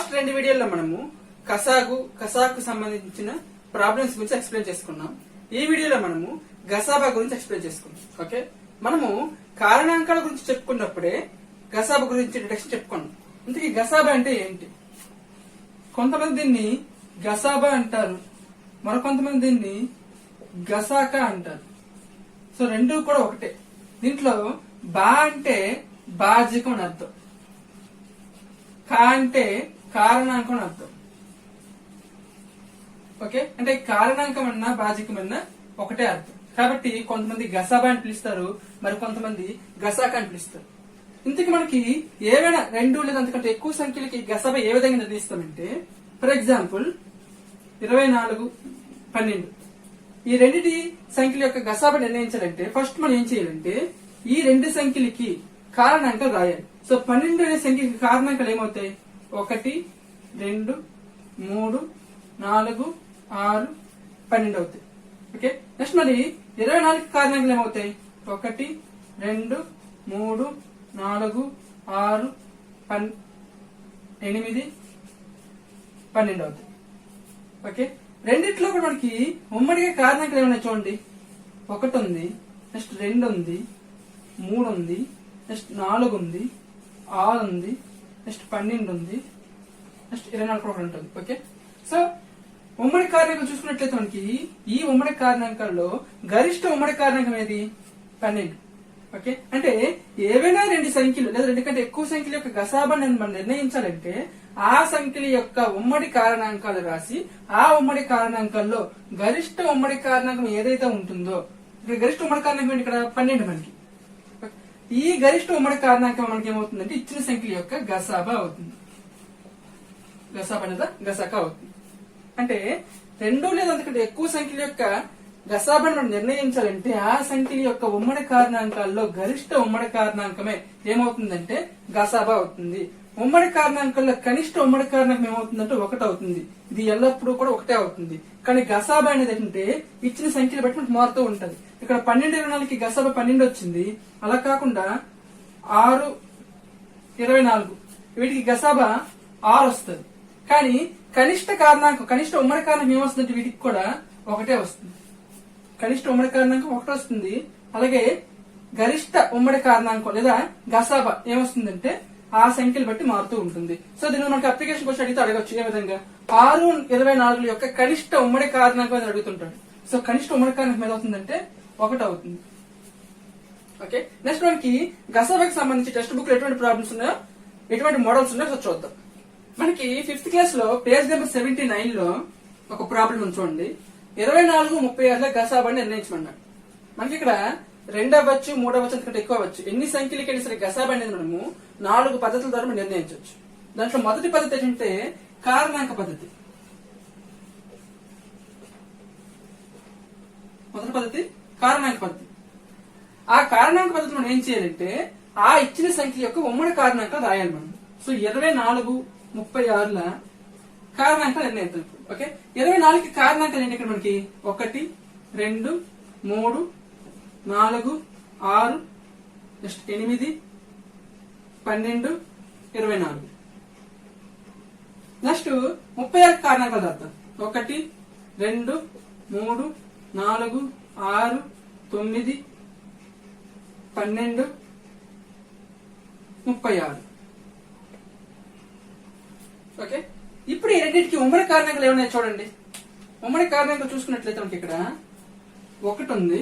Last 2 వీడియోల్లో మనము కసాకు సంబంధించిన ప్రాబ్లమ్స్ గురించి ఎక్స్ప్లెయిన్ చేసుకున్నాం. ఈ వీడియోలో మనము గసాబా గురించి ఎక్స్ప్లెయిన్ చేసుకున్నాం. ఓకే, మనము కారణాంకాల గురించి చెప్పుకున్నప్పుడే గసాబా గురించి ఇంట్రడక్షన్ చెప్పుకున్నాం. ఇంతకీ గసాబా అంటే ఏంటి? కొంతమంది దీన్ని గసాబా అంటారు, మరికొంతమంది దీన్ని గసాక అంటారు. సో రెండు కూడా ఒకటే. దీంట్లో బా అంటే బాజికం అని అర్థం, కా అంటే కారణాంకం అని అర్థం. ఓకే, అంటే కారణాంకం అన్నా బాజికం అన్నా ఒకటే అర్థం. కాబట్టి కొంతమంది గసాబా అని పిలుస్తారు, మరి కొంతమంది గసాక అని పిలుస్తారు. ఇంతకీ మనకి ఏవైనా 2 లేదా అంతకంటే ఎక్కువ సంఖ్యలకి గసాబా ఏ విధంగా నిర్ణయిస్తామంటే, ఫర్ ఎగ్జాంపుల్ 24, 12 ఈ రెండింటి సంఖ్యల యొక్క గసాబా నిర్ణయించాలంటే ఫస్ట్ మనం ఏం చేయాలంటే ఈ 2 సంఖ్యలకి కారణాంకాలు రాయాలి. సో 12 అనే సంఖ్యకి కారణాంకాలు ఏమవుతాయి? 1, 2, 3, 4, 6, 12 అవుతాయి. ఓకే, నెక్స్ట్ మరి 24 కారణాంకాలు ఏమవుతాయి? 1, 2, 3, 4, 6, 8, 12 అవుతాయి. ఓకే, రెండిట్లో కూడా మనకి ఉమ్మడిగా కారణాంకాలు ఏమన్నా చూడండి. 1 ఉంది, నెక్స్ట్ 2 ఉంది, 3 ఉంది, నెక్స్ట్ 4 ఉంది, 6 ఉంది, నెక్స్ట్ 12 ఉంది, నెక్స్ట్ 24 కూడా ఉంటుంది. ఓకే, సో ఉమ్మడి కారణాంకాలు చూసుకున్నట్లయితే మనకి ఈ ఉమ్మడి కారణాంకాల్లో గరిష్ట ఉమ్మడి కారణాంకం ఏది? 12. ఓకే, అంటే ఏవైనా 2 సంఖ్యలు లేదా 2 కంటే ఎక్కువ సంఖ్యల యొక్క గసాబాన్ని మనం నిర్ణయించాలంటే ఆ సంఖ్యల యొక్క ఉమ్మడి కారణాంకాలు రాసి ఆ ఉమ్మడి కారణాంకాల్లో గరిష్ట ఉమ్మడి కారణాంకం ఏదైతే ఉంటుందో, ఇక్కడ గరిష్ట ఉమ్మడి కారణాంకం ఇక్కడ 12 మనకి. ఈ గరిష్ట ఉమ్మడి కారణాంకం మనకి ఏమవుతుందంటే ఇచ్చిన సంఖ్యల యొక్క గసాబా అవుతుంది. గసాబా లేదా గసాక అవుతుంది. అంటే 2 లేదా అంతకంటే ఎక్కువ సంఖ్యల యొక్క గసాబాను మనం నిర్ణయించాలంటే ఆ సంఖ్యల యొక్క ఉమ్మడి కారణాంకాల్లో గరిష్ట ఉమ్మడి కారణాంకమే ఏమవుతుందంటే గసాబా అవుతుంది. ఉమ్మడి కారణాంకాల్లో కనిష్ట ఉమ్మడి కారణాంకం ఏమవుతుందంటే 1 అవుతుంది. ఇది ఎల్లప్పుడూ కూడా 1 అవుతుంది. కానీ గసాబా అనేది ఏంటంటే ఇచ్చిన సంఖ్యలు బట్టి మనకు మారుతూ ఉంటది. ఇక్కడ 12, 24కి గసాబా 12 వచ్చింది. అలా కాకుండా 6, 24 వీటికి గసాబా 6 వస్తుంది. కానీ కనిష్ట ఉమ్మడి కారణాంకం ఏమొస్తుందంటే వీటికి కూడా 1 వస్తుంది. కనిష్ట ఉమ్మడి కారణాంకం 1 వస్తుంది. అలాగే గరిష్ట ఉమ్మడి కారణాంకం లేదా గసాబా ఏమొస్తుందంటే ఆ సంఖ్యలు బట్టి మారుతూ ఉంటుంది. సో దీన్ని మనకి అప్లికేషన్ క్వశ్చన్ అడిగితే అడగచ్చు. ఏ విధంగా 6, 24 యొక్క కనిష్ట ఉమ్మడి కారణాంకం అని అడుగుతుంటాడు. సో కనిష్ట ఉమ్మడి కారణాంకం ఏదవుతుందంటే 1 అవుతుంది. ఓకే, నెక్స్ట్ మనకి గసాబాకి సంబంధించి టెక్స్ట్ బుక్ లో ఎటువంటి ప్రాబ్లమ్స్ ఉన్నాయో, ఎటువంటి మోడల్స్ ఉన్నాయో చూద్దాం. మనకి 5th క్లాస్ లో పేజ్ నెంబర్ 79 లో ఒక ప్రాబ్లం ఉంది చూడండి. 24, 36 గసాబాని నిర్ణయించమన్నాడు. మనకి ఇక్కడ 2 అవ్వచ్చు, 3 అవ్వచ్చు, అంతకంటే ఎక్కువ అవ్వచ్చు. ఎన్ని సంఖ్యలకైనా సరే గసాబా అనేది మనము 4 పద్ధతుల ద్వారా మనం నిర్ణయించవచ్చు. దాంట్లో మొదటి పద్ధతి ఏంటంటే కారణాంక పద్ధతి. మొదటి పద్ధతి కారణాంక పద్ధతి. ఆ కారణాంక పద్ధతి మనం ఏం చేయాలంటే ఆ ఇచ్చిన సంఖ్య యొక్క ఉమ్మడి కారణాంకాలు రాయాలి మనం. సో 24, 36 కారణాంకాలు నిర్ణయిద్దాం. ఓకే, 24కి కారణాంకాలు ఏంటి? ఇక్కడ మనకి 1, 2, 3, 4, 6, నెక్స్ట్ 8, 12, 24. నెక్స్ట్ 36 కారణాంకాలు రాద్దాం. 1, 2, 3, 4, 6, 9, 12, 36. ఓకే, ఇప్పుడు ఈ రెండింటికి ఉమ్మడి కారణాంకాలు ఏమన్నా చూడండి. ఉమ్మడి కారణాంకాలు చూసుకున్నట్లయితే మనకి ఇక్కడ 1 ఉంది,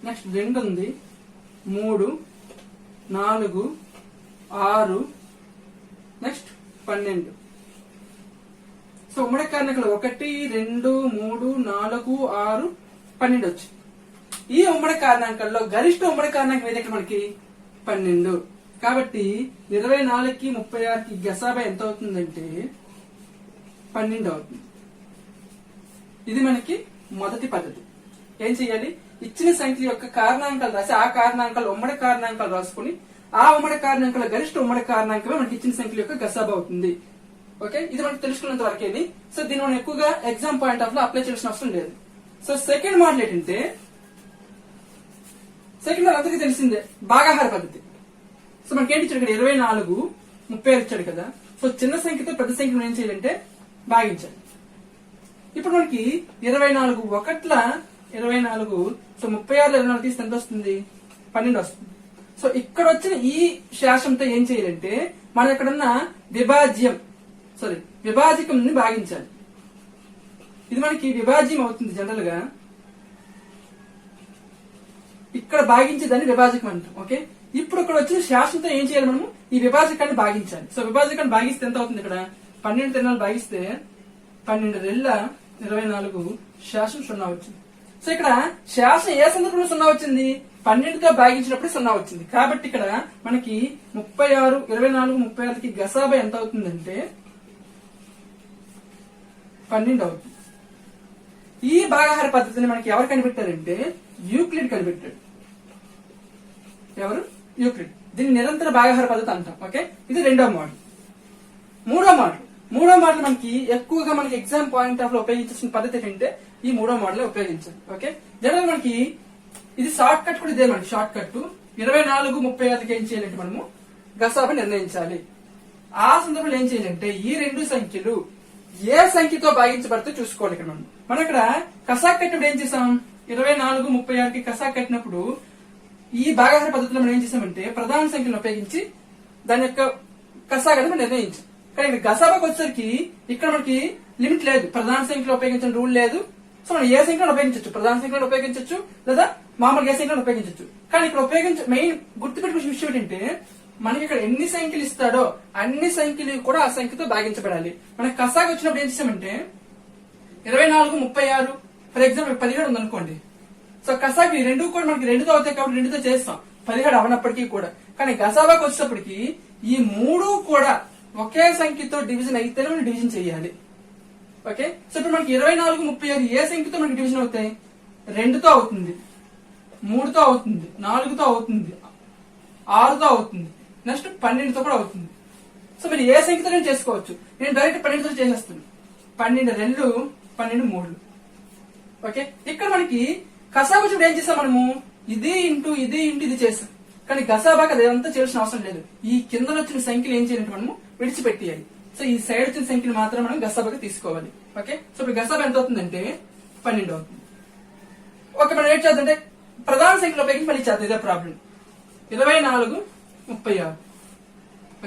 నెక్స్ట్ 2 ఉంది, 3, 4, 6, నెక్స్ట్ 12. సో ఉమ్మడి కారణాంకాలు 1, 2, 3, 4, 6, 12 వచ్చి ఈ ఉమ్మడి కారణాంకాల్లో గరిష్ట ఉమ్మడి కారణాంకం ఏదైతే మనకి 12. కాబట్టి 24కి 36కి గసాబా ఎంత అవుతుందంటే 12 అవుతుంది. ఇది మనకి మొదటి పద్ధతి. ఏం చెయ్యాలి? ఇచ్చిన సంఖ్య యొక్క కారణాంకాలు రాసి ఆ కారణాంకాలు ఉమ్మడి కారణాంకాలు రాసుకుని ఆ ఉమ్మడి కారణాంకాల గరిష్ట ఉమ్మడి కారణాంకమే మనకి ఇచ్చిన సంఖ్యల యొక్క గసాబా అవుతుంది. ఓకే, ఇది మనకి తెలుసుకున్నంత వరకేది. సో దీన్ని మనం ఎక్కువగా ఎగ్జామ్ పాయింట్ ఆఫ్ లో అప్లై చేయాల్సిన అవసరం లేదు. సో సెకండ్ మోడల్ ఏంటంటే సెకండ్ మోడల్ అందరికీ తెలిసిందే భాగాహార పద్ధతి. సో మనకి ఏంటి ఇచ్చాడు? ఇక్కడ 24, 36 ఇచ్చాడు కదా. సో చిన్న సంఖ్యతో పెద్ద సంఖ్యను ఏం చేయాలంటే భాగించాలి. ఇప్పుడు మనకి 24 ఒకట్ల 24, సో 36 24 తీస్తే ఎంత వస్తుంది? 12 వస్తుంది. సో ఇక్కడ వచ్చిన ఈ శేషంతో ఏం చేయాలంటే మనం ఇక్కడున్న విభాజకం భాగించాలి. ఇది మనకి విభాజ్యం అవుతుంది. జనరల్ గా ఇక్కడ భాగించేదాన్ని విభాజకం అంటాం. ఓకే, ఇప్పుడు ఇక్కడ వచ్చిన శాసనంతో ఏం చేయాలి? మనము ఈ విభాజకాన్ని భాగించాలి. సో విభాజకాన్ని భాగిస్తే ఎంత అవుతుంది? ఇక్కడ 12 తిరణాలు భాగిస్తే 12 రెళ్ళ 24 శాసనం 0 వచ్చింది. సో ఇక్కడ శాసనం ఏ సందర్భంలో 0 వచ్చింది? 12తో భాగించినప్పుడు 0 వచ్చింది. కాబట్టి ఇక్కడ మనకి 36 24 36కి గసాబా ఎంత అవుతుందంటే 12 అవుతుంది. ఈ భాగాహార పద్ధతిని మనకి ఎవరు కనిపెట్టారంటే యూక్లిడ్ కనిపెట్టాడు. ఎవరు? యూక్లిడ్. దీన్ని నిరంతర భాగాహార పద్ధతి అంటాం. ఓకే, ఇది రెండో మోడల్. మూడో మోడల్ మనకి ఎక్కువగా మనకి ఎగ్జామ్ పాయింట్ ఆఫ్ లో ఉపయోగించాల్సిన పద్ధతి ఏంటంటే ఈ మూడో మోడల్ ఉపయోగించాలి. ఓకే, జనరల్ మనకి ఇది షార్ట్ కట్ కూడా ఇదే. మనకి షార్ట్ కట్ 24 36కి ఏం చేయాలంటే మనము గసాబా నిర్ణయించాలి. ఆ సందర్భంలో ఏం చేయాలంటే ఈ రెండు సంఖ్యలు ఏ సంఖ్యతో భాగించబడితే చూసుకోవాలి. ఇక్కడ మనం ఇక్కడ కసాక్ కట్టినప్పుడు ఏం చేసాం? 24 36కి కసాక్ కట్టినప్పుడు ఈ భాగాహార పద్ధతిలో మనం ఏం చేసామంటే ప్రధాన సంఖ్యలను ఉపయోగించి దాని యొక్క కసాక్ అనేది నిర్ణయించాం. కానీ ఇక్కడ గసాబాకి వచ్చేసరికి ఇక్కడ మనకి లిమిట్ లేదు, ప్రధాన సంఖ్యలో ఉపయోగించిన రూల్ లేదు. సో మనం ఏ సంఖ్యలను ఉపయోగించవచ్చు, ప్రధాన సంఖ్యలను ఉపయోగించవచ్చు లేదా మామూలుగా ఏ సంఖ్యలను ఉపయోగించవచ్చు. కానీ ఇక్కడ మెయిన్ గుర్తుపెట్టుకునే విషయం ఏంటంటే మనకి ఇక్కడ ఎన్ని సంఖ్యలు ఇస్తాడో అన్ని సంఖ్యలు కూడా ఆ సంఖ్యతో భాగించబడాలి. మనకి కసాక్ వచ్చినప్పుడు ఏం చేసామంటే 24 36 ఫర్ ఎగ్జాంపుల్ 17 ఉంది అనుకోండి. సో కసాక్ ఈ రెండు కూడా మనకి 2తో అవుతాయి కాబట్టి 2తో చేస్తాం, 17 అవనప్పటికీ కూడా. కానీ గసాబాకి వచ్చేటప్పటికి ఈ 3 కూడా ఒకే సంఖ్యతో డివిజన్ అయితేనే మనం డివిజన్ చేయాలి. ఓకే, సో ఇప్పుడు మనకి 24 36 ఏ సంఖ్యతో మనకి డివిజన్ అవుతాయి? 2తో అవుతుంది, 3తో అవుతుంది, 4తో అవుతుంది, 6తో అవుతుంది, నెక్స్ట్ 12తో కూడా అవుతుంది. సో మీరు ఏ సంఖ్యతో నేను చేసుకోవచ్చు. నేను డైరెక్ట్ 12తో చేసేస్తాను. 12 2 12 3. ఓకే, ఇక్కడ మనకి కసాబా చూడు ఏం చేసాం మనము ఇది ఇంటూ ఇది చేసాం. కానీ గసాబాకి అదంతా చేయాల్సిన అవసరం లేదు. ఈ కింద వచ్చిన సంఖ్యలు ఏం చేయాలంటే మనము విడిచిపెట్టేయాలి. సో ఈ సైడ్ వచ్చిన సంఖ్యలు మాత్రం మనం గసాబాకి తీసుకోవాలి. ఓకే, సో ఇప్పుడు గసాబా ఎంత అవుతుందంటే 12 అవుతుంది. ఓకే, మనం ఏం చేద్దామంటే ప్రధాన సంఖ్యలో ఉపయోగించి మళ్ళీ చేద్దాం. ఇదే ప్రాబ్లం. 24 36.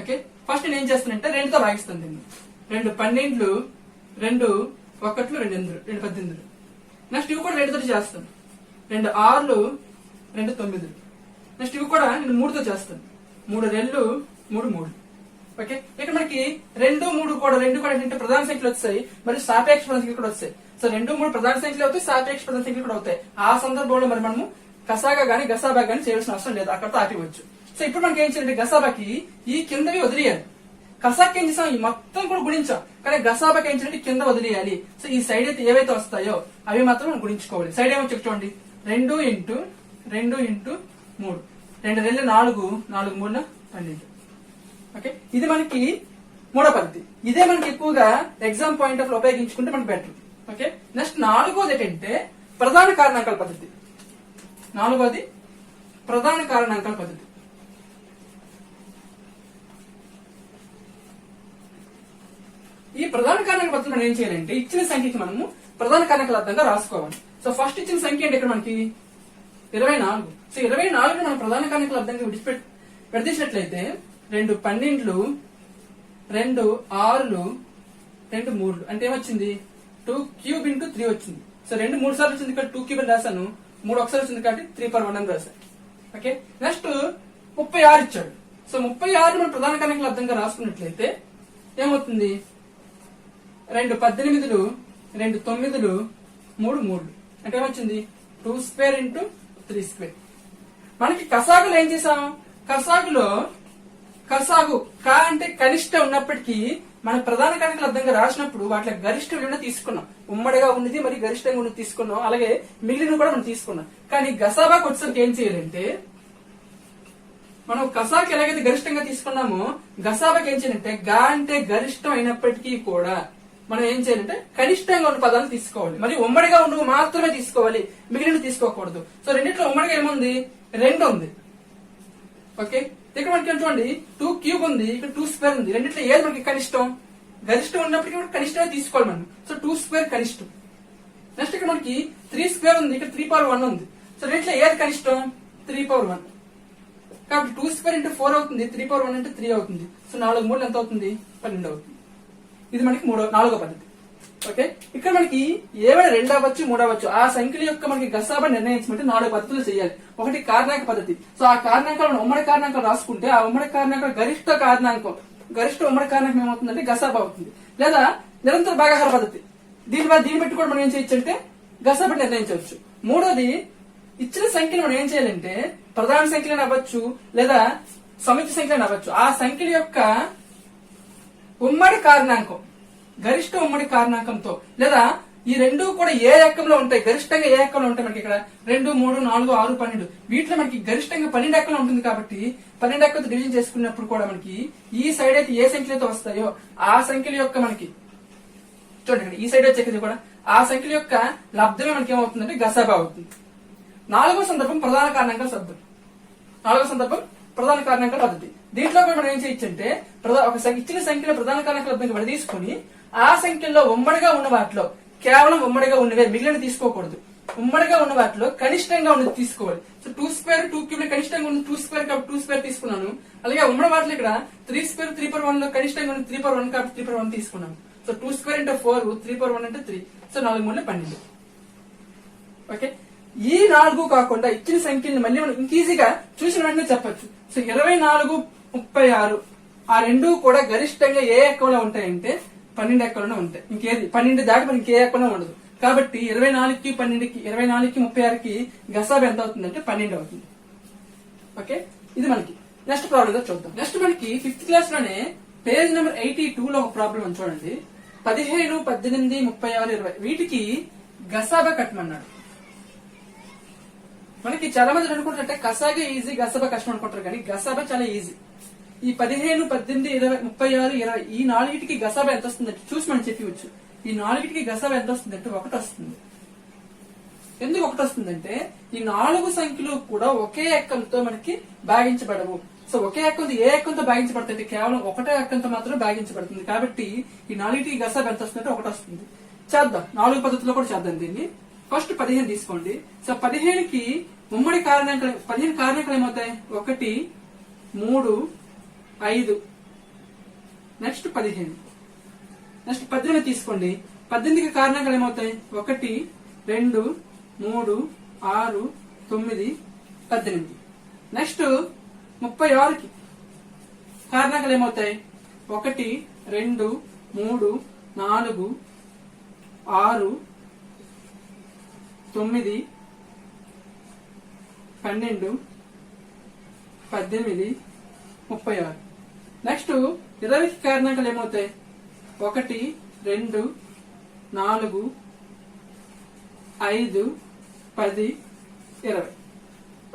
ఓకే, ఫస్ట్ నేను ఏం చేస్తానంటే 2తో భాగిస్తాను దీన్ని. 2 12 2 1 2 2 18. నెక్స్ట్ ఇవి కూడా 2తో చేస్తాను. 2 6 2 9. నెక్స్ట్ ఇవి కూడా నేను 3తో చేస్తాను. 3 2 3 3. ఓకే, ఇక్కడ మనకి 2 3 కూడా ఏంటంటే ప్రధాన సంఖ్యలు వస్తాయి, మరి సాపేక్ష ప్రధాన సంఖ్యలు కూడా వస్తాయి. సో 2 3 ప్రధాన సంఖ్యలు అవుతాయి, సాపేక్ష ప్రధాన సంఖ్యలు కూడా అవుతాయి. ఆ సందర్భంలో మరి మనము కసాగా గానీ గసాబా గానీ చేయాల్సిన అవసరం లేదు, అక్కడతో ఆపివచ్చు. సో ఇప్పుడు మనకి ఏం చేయాలంటే గసాబాకి ఈ కిందవి వదిలేయాలి. కసాకి ఏం చేసాం? ఈ మొత్తం కూడా గుణించాం. కానీ గసాబాకి ఏం చేయాలంటే కింద వదిలేయాలి. సో ఈ సైడ్ అయితే ఏవైతే వస్తాయో అవి మాత్రం మనం గుణించుకోవాలి. సైడ్ ఏమో చూడండి, 2 ఇంటూ 2 ఇంటూ 3, 2 2 4 4 3 12. ఓకే, ఇది మనకి మూడో పద్ధతి. ఇదే మనకి ఎక్కువగా ఎగ్జామ్ పాయింట్ ఆఫ్ లో ఉపయోగించుకుంటే మనకి బెటర్. ఓకే, నెక్స్ట్ 4వది ఏంటంటే ప్రధాన కారణాంకాల పద్ధతి. 4వది ప్రధాన కారణాంకాల పద్ధతి. ఈ ప్రధాన కారణాంకాల పద్ధతి మనం ఏం చేయాలంటే ఇచ్చిన సంఖ్యకి మనము ప్రధాన కారణాంకాల అర్థంగా రాసుకోవాలి. సో ఫస్ట్ ఇచ్చిన సంఖ్య ఏంటి ఇక్కడ మనకి 24. సో 24 మనం ప్రధాన కారణాంకాల అర్థంగా విడదీసినట్లయితే 2 12 2 6 2 3 అంటే ఏమొచ్చింది? 2 క్యూబ్ ఇంటూ 3 వచ్చింది. సో 2 3 సార్లు వచ్చింది ఇక్కడ 2 క్యూబ్ అని రాశాను, 3 ఒకసారి వచ్చింది కాబట్టి 3/1 అని రాశాను. ఓకే, నెక్స్ట్ 36 ఇచ్చాడు. సో 36 మనం ప్రధాన కారణాంకాల అర్థంగా రాసుకున్నట్లయితే ఏమవుతుంది? 2 18 2 9 3 3 అంటే ఏమొచ్చింది? 2 స్క్వేర్ ఇంటూ 3 స్క్వేర్. మనకి కసాగులో ఏం చేసాం? కసాగు కా అంటే కనిష్ట ఉన్నప్పటికీ మన ప్రధాన కారణాంకాల అర్థంగా రాసినప్పుడు వాటిలో గరిష్ట విలువను తీసుకున్నాం. ఉమ్మడిగా ఉన్నది మరి గరిష్టంగా ఉన్నది తీసుకున్నాం, అలాగే మిగిలిన కూడా మనం తీసుకున్నాం. కానీ గసాబాకి వచ్చేసరికి ఏం చేయాలంటే మనం కసాకి ఎలాగైతే గరిష్టంగా తీసుకున్నామో గసాబాకి ఏం చేయాలంటే గా అంటే గరిష్టం అయినప్పటికీ కూడా మనం ఏం చేయాలంటే కనిష్టంగా ఉన్న పదాలు తీసుకోవాలి. మరి ఉమ్మడిగా ఉన్నవి మాత్రమే తీసుకోవాలి, మిగిలిన తీసుకోకూడదు. సో రెండిట్లో ఉమ్మడిగా ఏముంది? 2 ఉంది. ఓకే, ఇక్కడ మనకి చూడండి 2 క్యూబ్ ఉంది, ఇక్కడ 2 స్క్వేర్ ఉంది. రెండిట్లో ఏది మనకి కనిష్టం? గరిష్టం ఉన్నప్పటికీ మనకి కనిష్టమే తీసుకోవాలి మనం. సో 2 స్క్వేర్ కనిష్టం. నెక్స్ట్ ఇక్కడ మనకి 3 స్క్వేర్ ఉంది, ఇక్కడ 3 పవర్ 1 ఉంది. సో రెండిట్లో ఏది కనిష్టం? 3 పవర్ 1. కాబట్టి 2 స్క్వేర్ ఇంటూ 4 అవుతుంది, 3 పవర్ 1 అంటే 3 అవుతుంది. సో 4 3 ఎంత అవుతుంది? 12 అవుతుంది. ఇది మనకి నాలుగో పద్ధతి. ఓకే, ఇక్కడ మనకి ఏమైనా 2 అవ్వచ్చు 3 అవ్వచ్చు. ఆ సంఖ్యల యొక్క మనకి గసాబా నిర్ణయించమంటే 4 పద్ధతులు చేయాలి. ఒకటి కారణాంక పద్ధతి. సో ఆ కారణాంకాలను ఉమ్మడి కారణాంకాలు రాసుకుంటే ఆ ఉమ్మడి కారణాంకాల గరిష్ట ఉమ్మడి కారణాంకం ఏమవుతుందంటే గసాబా అవుతుంది. లేదా నిరంతర భాగాహార పద్ధతి. దీన్ని బట్టి కూడా మనం ఏం చేయొచ్చు అంటే గసాబా నిర్ణయించవచ్చు. మూడోది, ఇచ్చిన సంఖ్యను మనం ఏం చేయాలంటే ప్రధాన సంఖ్యలను అవ్వచ్చు లేదా సమితి సంఖ్యలను అవ్వచ్చు. ఆ సంఖ్యల యొక్క ఉమ్మడి కారణాంకం గరిష్ట ఉమ్మడి కారణాంకంతో, లేదా ఈ రెండు కూడా ఏ ఎక్కంలో ఉంటాయి, గరిష్టంగా ఏ ఎక్కంలో ఉంటాయి మనకి ఇక్కడ 2, 3, 4, 6, 12 వీటిలో మనకి గరిష్టంగా 12 ఎక్కంలో ఉంటుంది. కాబట్టి 12 ఎక్కలతో డివిజన్ చేసుకున్నప్పుడు కూడా మనకి ఈ సైడ్ అయితే ఏ సంఖ్యలతో వస్తాయో ఆ సంఖ్యల యొక్క మనకి చూడండి ఈ సైడ్ వచ్చే కూడా ఆ సంఖ్యల యొక్క లబ్ధమే మనకి ఏమవుతుందంటే గసాబా అవుతుంది. నాలుగో సందర్భం ప్రధాన కారణాంకాల శబ్దం. ప్రధాన కారణాంకాల పద్ధతి. దీంట్లో కూడా మనం ఏం చేయొచ్చు అంటే ఇచ్చిన సంఖ్యలో ప్రధాన కారణాంకాల లబ్ధం విడదీసుకుని ఆ సంఖ్యలో ఉమ్మడిగా ఉన్న వాటిలో కేవలం ఉమ్మడిగా ఉన్నవే, మిగిలిన తీసుకోకూడదు. ఉమ్మడిగా ఉన్న వాటిలో కనిష్టంగా ఉన్నది తీసుకోవాలి. సో 2 స్క్వేర్ 2 క్యూబ్ లో కనిష్టంగా ఉంది 2 స్క్వేర్ కాబట్టి 2 స్క్వేర్ తీసుకున్నాను. అలాగే ఉమ్మడి వాటిలో ఇక్కడ 3 స్క్వేర్ 3 పవర్ 1 లో కనిష్టంగా ఉంది 3 పవర్ 1 కాబట్టి 3 పవర్ 1 తీసుకున్నాను. సో 2 స్క్వేర్ ఇంటూ 4 3 పవర్ 1 అంటే 3. సో 4 3 12. ఓకే, ఈ 4 కాకుండా ఇచ్చిన సంఖ్యని మళ్ళీ మనం ఇంకీజీగా చూసిన వెంటనే చెప్పొచ్చు. సో 24, 36 ఆ రెండు కూడా గరిష్టంగా ఏ ఎక్కంలో ఉంటాయంటే 12 ఎక్కలోనే ఉంటాయి. ఇంకేది 12 దాటి మనకి ఇంకే ఎక్కలో ఉండదు. కాబట్టి 24కి 12కి 24కి 36కి గసాబా ఎంత అవుతుందంటే 12 అవుతుంది. ఓకే, ఇది మనకి నెక్స్ట్ ప్రాబ్లం గా చూద్దాం. నెక్స్ట్ మనకి 5th క్లాస్ లోనే పేజ్ నెంబర్ 82 లో ఒక ప్రాబ్లం అని చూడండి. 15, 18, 36, 20 వీటికి గసాబా కట్టమన్నాడు. మనకి చాలా మంది అనుకుంటారంటే కసాగా ఈజీ, గసాబా కష్టం అనుకుంటారు. కానీ గసాబా చాలా ఈజీ. ఈ 15, 18, 20, 36, 20 ఈ 4టికి గసాబా ఎంత వస్తుందంటే చూసి మనం చెప్పవచ్చు. ఈ 4టికి గసాబా ఎంత వస్తుందంటే 1 వస్తుంది. ఎందుకు 1 వస్తుందంటే ఈ 4 సంఖ్యలు కూడా ఒకే ఎక్కంతో మనకి భాగించబడవు. సో ఒకే ఎక్కంతో ఏ ఎక్కంతో భాగించబడతాయి? కేవలం ఒకటే ఎక్కంతో మాత్రమే భాగించబడుతుంది. కాబట్టి ఈ 4టికి గసాబా ఎంత వస్తుందంటే 1 వస్తుంది. చేద్దాం, 4 పద్ధతిలో కూడా చేద్దాం దీన్ని. ఫస్ట్ 15 తీసుకోండి. సో 15కి ఉమ్మడి కారణాంకాలు 15 కారణాంకాలు ఏమవుతాయి? 1, 3, 5. నెక్స్ట్ 15. నెక్స్ట్ 18 తీసుకోండి. 18కి కారణాంకాలు ఏమవుతాయి? 1, 2, 3, 6, 9, 18. నెక్స్ట్ 36కి కారణాంకాలు ఏమవుతాయి? 1, 2, 3, 4, 6, 9, 12, 18, 36. నెక్స్ట్ 20కి కారణాంకాలు ఏమవుతాయి? 1, 2, 4, 5, 10, 20.